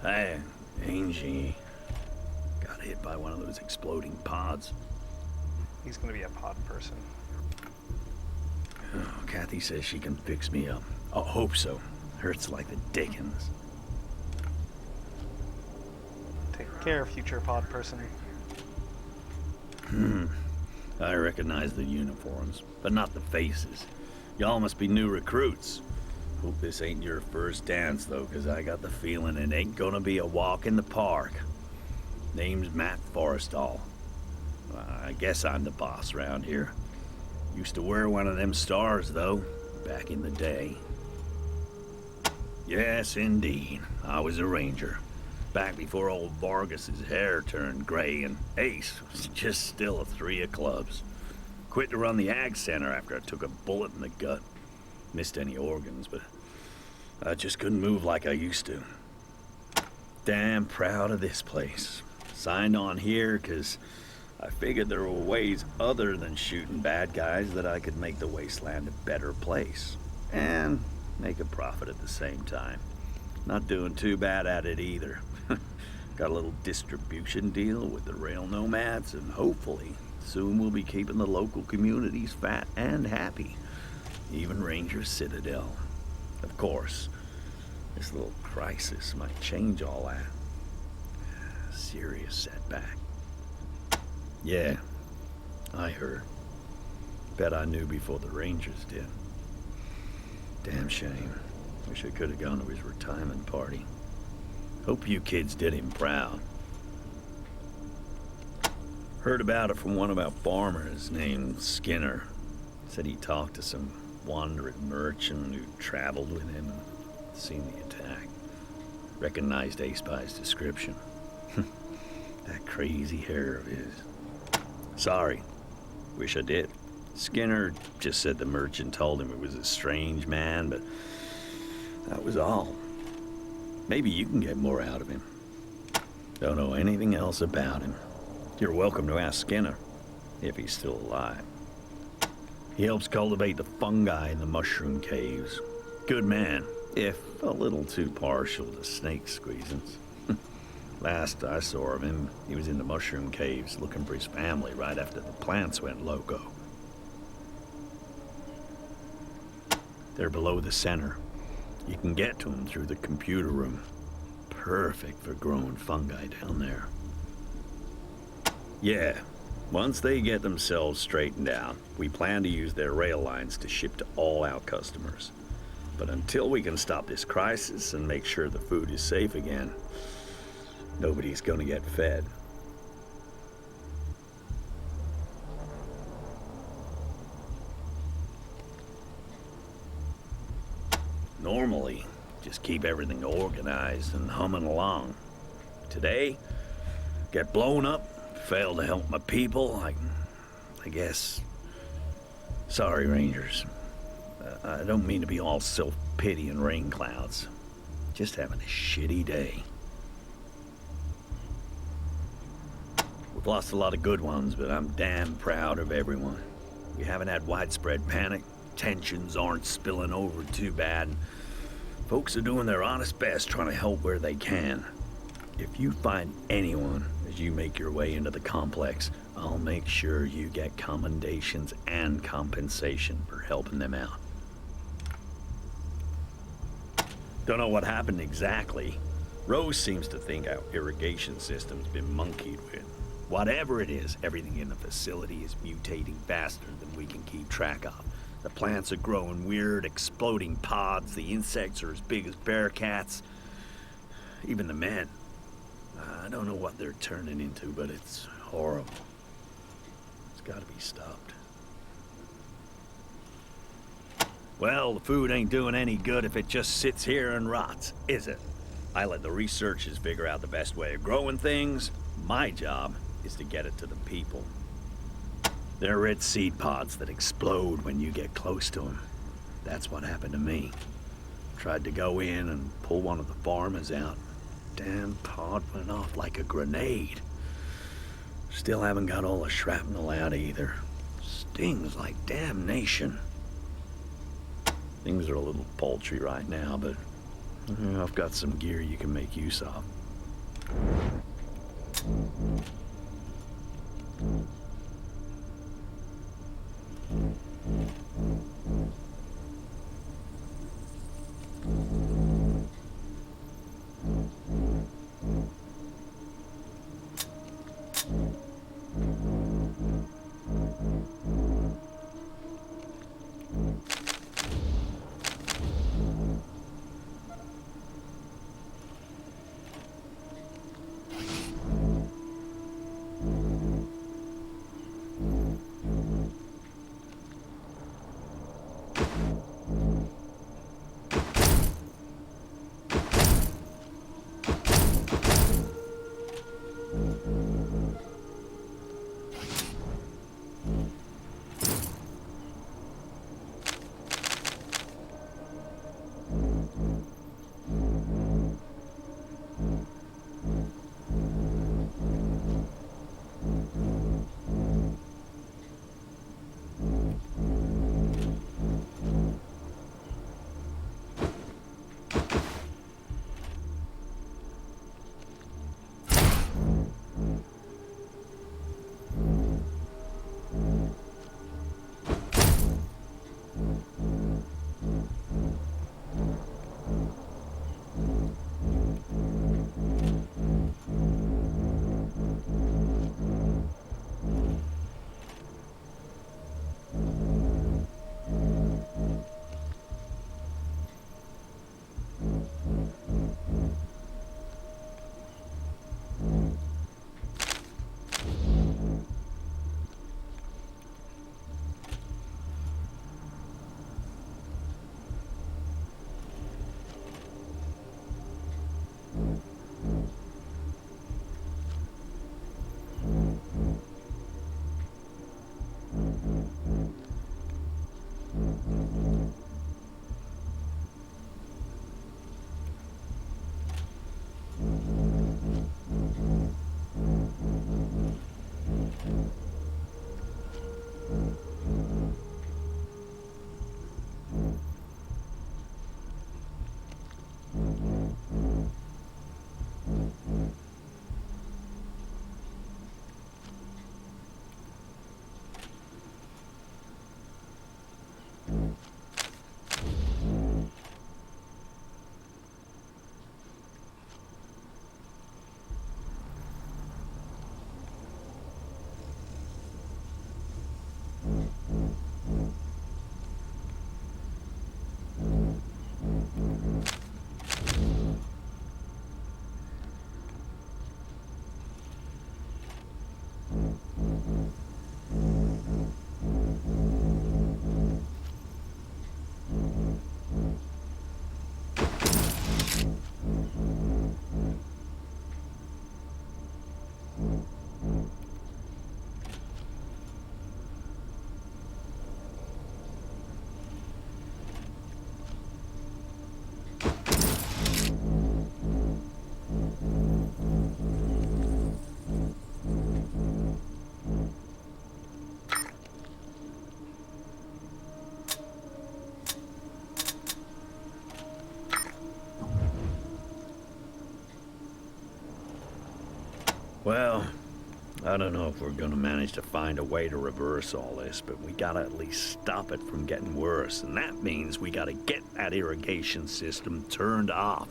Hey, Angie. Got hit by one of those exploding pods. He's gonna be a pod person. Oh, Kathy says she can fix me up. I hope so. Hurts like the dickens. Take care, future pod person. I recognize the uniforms, but not the faces. Y'all must be new recruits. Hope this ain't your first dance, though, 'cause I got the feeling it ain't gonna be a walk in the park. Name's Matt Forrestall. I guess I'm the boss around here. Used to wear one of them stars, though, back in the day. Yes, indeed. I was a ranger. Back before old Vargas's hair turned gray and Ace was just still a 3 of clubs. Quit to run the ag center after I took a bullet in the gut. Missed any organs, but I just couldn't move like I used to. Damn proud of this place. Signed on here 'cause I figured there were ways other than shooting bad guys that I could make the Wasteland a better place. And make a profit at the same time. Not doing too bad at it either. Got a little distribution deal with the rail nomads, and hopefully soon we'll be keeping the local communities fat and happy. Even Ranger Citadel. Of course, this little crisis might change all that. Serious setback. Yeah, I heard. Bet I knew before the Rangers did. Damn shame. Wish I could have gone to his retirement party. Hope you kids did him proud. Heard about it from one of our farmers named Skinner. Said he talked to some wandering merchant who traveled with him and seen the attack. Recognized Ace by his description. That crazy hair of his. Sorry. Wish I did. Skinner just said the merchant told him it was a strange man, but that was all. Maybe you can get more out of him. Don't know anything else about him. You're welcome to ask Skinner, if he's still alive. He helps cultivate the fungi in the mushroom caves. Good man, if a little too partial to snake squeezings. Last I saw of him, he was in the mushroom caves looking for his family right after the plants went loco. They're below the center. You can get to them through the computer room. Perfect for growing fungi down there. Yeah, once they get themselves straightened out, we plan to use their rail lines to ship to all our customers. But until we can stop this crisis and make sure the food is safe again, nobody's gonna get fed. Normally, Just keep everything organized and humming along. Today, get blown up, fail to help my people, I guess... Sorry, Rangers. I don't mean to be all self-pity and rain clouds. Just having a shitty day. We've lost a lot of good ones, but I'm damn proud of everyone. We haven't had widespread panic. Tensions aren't spilling over too bad. Folks are doing their honest best trying to help where they can. If you find anyone as you make your way into the complex, I'll make sure you get commendations and compensation for helping them out. Don't know what happened exactly. Rose seems to think our irrigation system's been monkeyed with. Whatever it is, everything in the facility is mutating faster than we can keep track of. The plants are growing weird, exploding pods. The insects are as big as bear cats. Even the men. I don't know what they're turning into, but it's horrible. It's gotta be stopped. Well, the food ain't doing any good if it just sits here and rots, is it? I let the researchers figure out the best way of growing things. My job is to get it to the people. They're red seed pods that explode when you get close to them. That's what happened to me. Tried to go in and pull one of the farmers out. Damn pod went off like a grenade. Still haven't got all the shrapnel out either. Stings like damnation. Things are a little paltry right now, but I've got some gear you can make use of. Well, I don't know if we're gonna manage to find a way to reverse all this, but we gotta at least stop it from getting worse, and that means we gotta get that irrigation system turned off.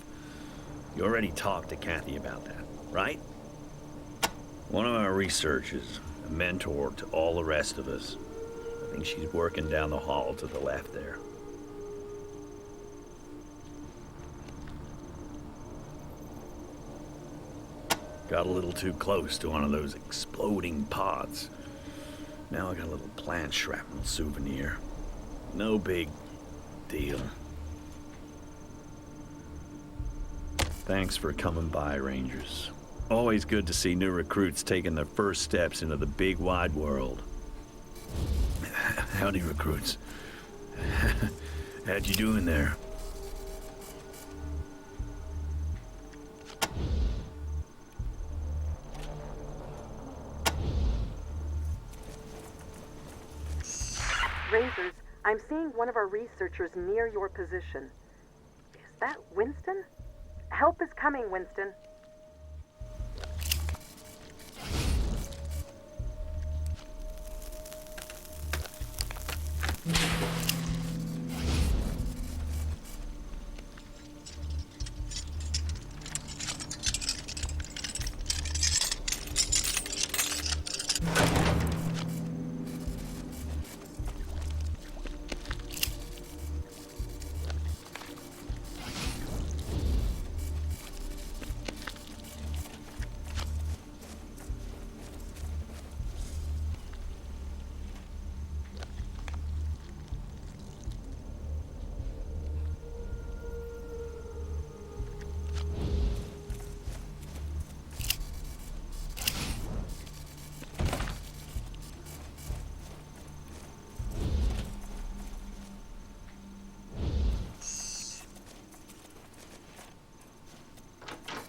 You already talked to Kathy about that, right? One of our researchers, a mentor to all the rest of us. I think she's working down the hall to the left there. Got a little too close to one of those exploding pods. Now I got a little plant shrapnel souvenir. No big deal. Thanks for coming by, Rangers. Always good to see new recruits taking their first steps into the big wide world. Howdy, recruits. How'd you doing there? Razors, I'm seeing one of our researchers near your position. Is that Winston? Help is coming, Winston.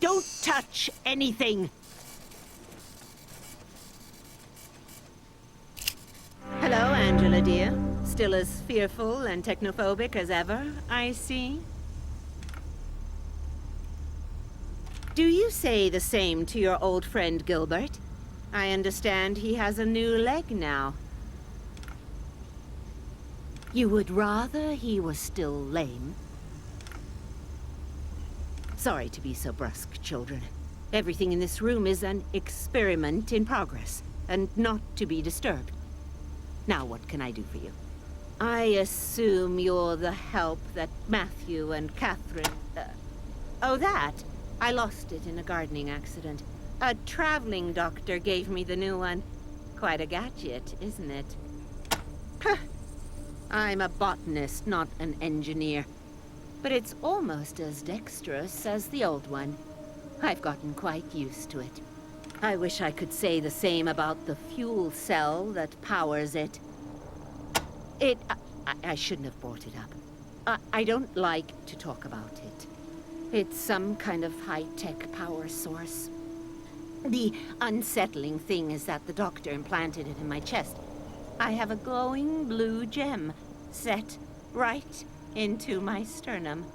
Don't touch anything! Hello, Angela dear. Still as fearful and technophobic as ever, I see. Do you say the same to your old friend Gilbert? I understand he has a new leg now. You would rather he was still lame? Sorry to be so brusque, children. Everything in this room is an experiment in progress, and not to be disturbed. Now, what can I do for you? I assume you're the help that Matthew and Catherine... oh, that? I lost it in a gardening accident. A traveling doctor gave me the new one. Quite a gadget, isn't it? I'm a botanist, not an engineer. But it's almost as dexterous as the old one. I've gotten quite used to it. I wish I could say the same about the fuel cell that powers it. I shouldn't have brought it up. I don't like to talk about it. It's some kind of high-tech power source. The unsettling thing is that the doctor implanted it in my chest. I have a glowing blue gem set right into my sternum.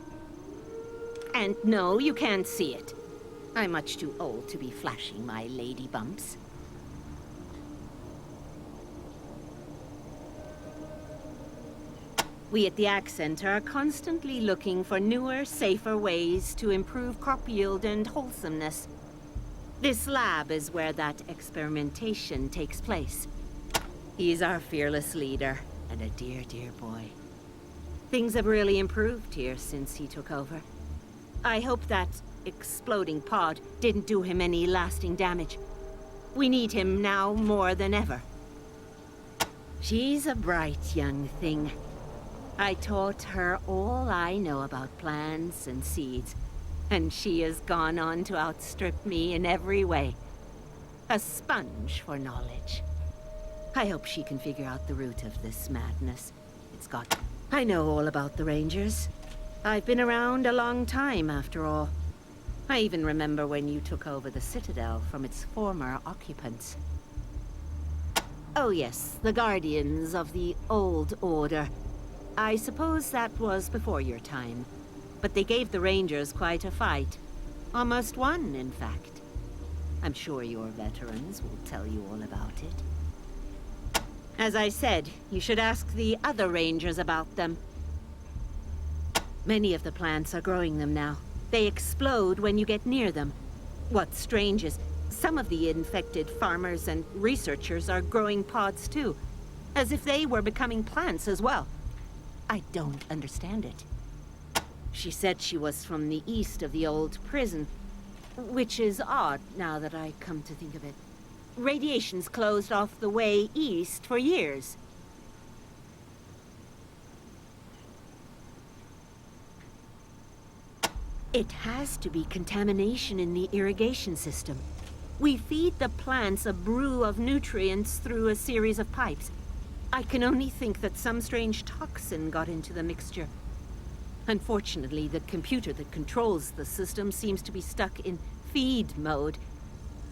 And no, you can't see it. I'm much too old to be flashing my lady bumps. We at the Ag Center are constantly looking for newer, safer ways to improve crop yield and wholesomeness. This lab is where that experimentation takes place. He's our fearless leader, and a dear, dear boy. Things have really improved here since he took over. I hope that exploding pod didn't do him any lasting damage. We need him now more than ever. She's a bright young thing. I taught her all I know about plants and seeds, and she has gone on to outstrip me in every way. A sponge for knowledge. I hope she can figure out the root of this madness. I know all about the Rangers. I've been around a long time, after all. I even remember when you took over the Citadel from its former occupants. Oh yes, the Guardians of the Old Order. I suppose that was before your time. But they gave the Rangers quite a fight. Almost won, in fact. I'm sure your veterans will tell you all about it. As I said, you should ask the other rangers about them. Many of the plants are growing them now. They explode when you get near them. What's strange is, some of the infected farmers and researchers are growing pods too, as if they were becoming plants as well. I don't understand it. She said she was from the east of the old prison, which is odd now that I come to think of it. Radiation's closed off the way east for years. It has to be contamination in the irrigation system. We feed the plants a brew of nutrients through a series of pipes. I can only think that some strange toxin got into the mixture. Unfortunately, the computer that controls the system seems to be stuck in feed mode.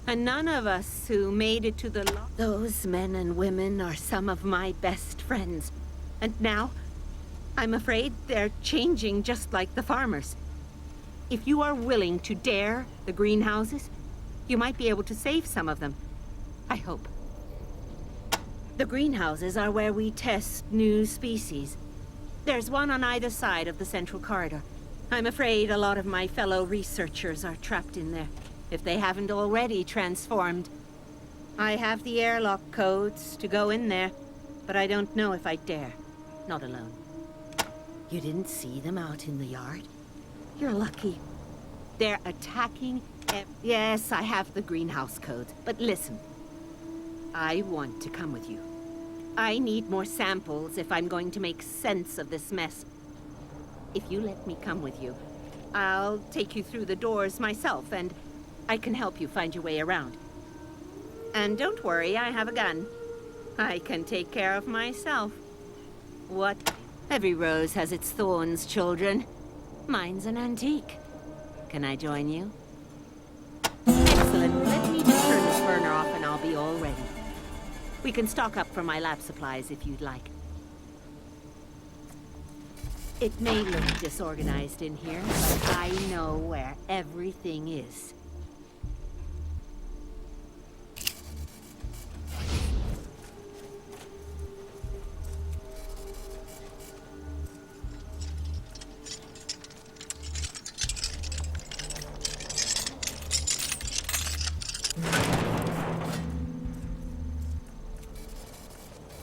And none of us who made it to the Those men and women are some of my best friends. And now, I'm afraid they're changing just like the farmers. If you are willing to dare the greenhouses, you might be able to save some of them. I hope. The greenhouses are where we test new species. There's one on either side of the central corridor. I'm afraid a lot of my fellow researchers are trapped in there, if they haven't already transformed. I have the airlock codes to go in there, but I don't know if I dare. Not alone. You didn't see them out in the yard? You're lucky. They're attacking Yes, I have the greenhouse codes, but listen. I want to come with you. I need more samples if I'm going to make sense of this mess. If you let me come with you, I'll take you through the doors myself, and I can help you find your way around. And don't worry, I have a gun. I can take care of myself. What? Every rose has its thorns, children. Mine's an antique. Can I join you? Excellent. Let me just turn this burner off and I'll be all ready. We can stock up for my lab supplies if you'd like. It may look disorganized in here, but I know where everything is.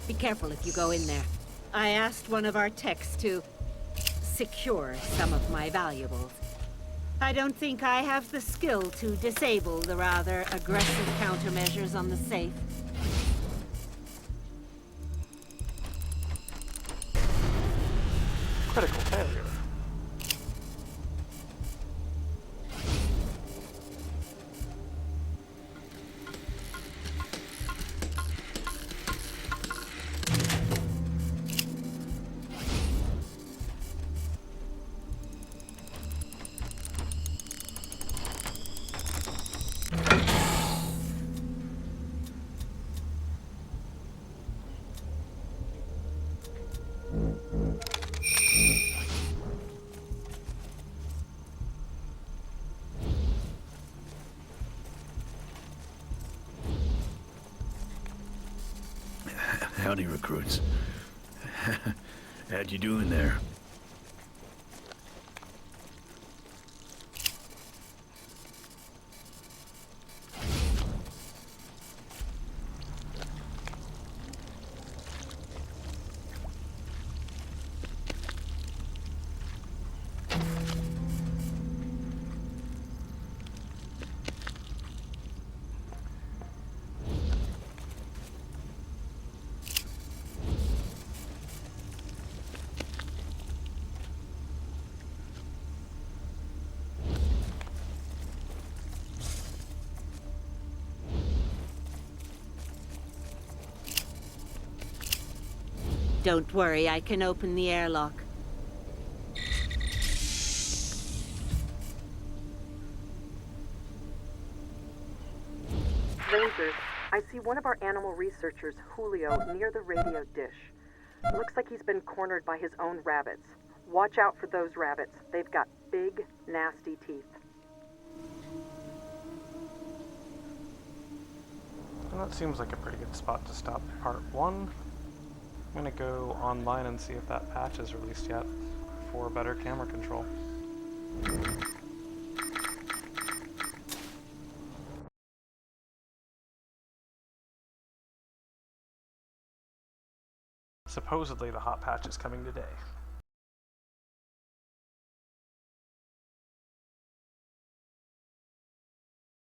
Be careful if you go in there. I asked one of our techs to secure some of my valuables. I don't think I have the skill to disable the rather aggressive countermeasures on the safe. Critical failure. Howdy, recruits. How'd you doing there? Don't worry, I can open the airlock. Rangers, I see one of our animal researchers, Julio, near the radio dish. Looks like he's been cornered by his own rabbits. Watch out for those rabbits. They've got big, nasty teeth. And that seems like a pretty good spot to stop part 1. I'm gonna go online and see if that patch is released yet for better camera control. Supposedly the hot patch is coming today.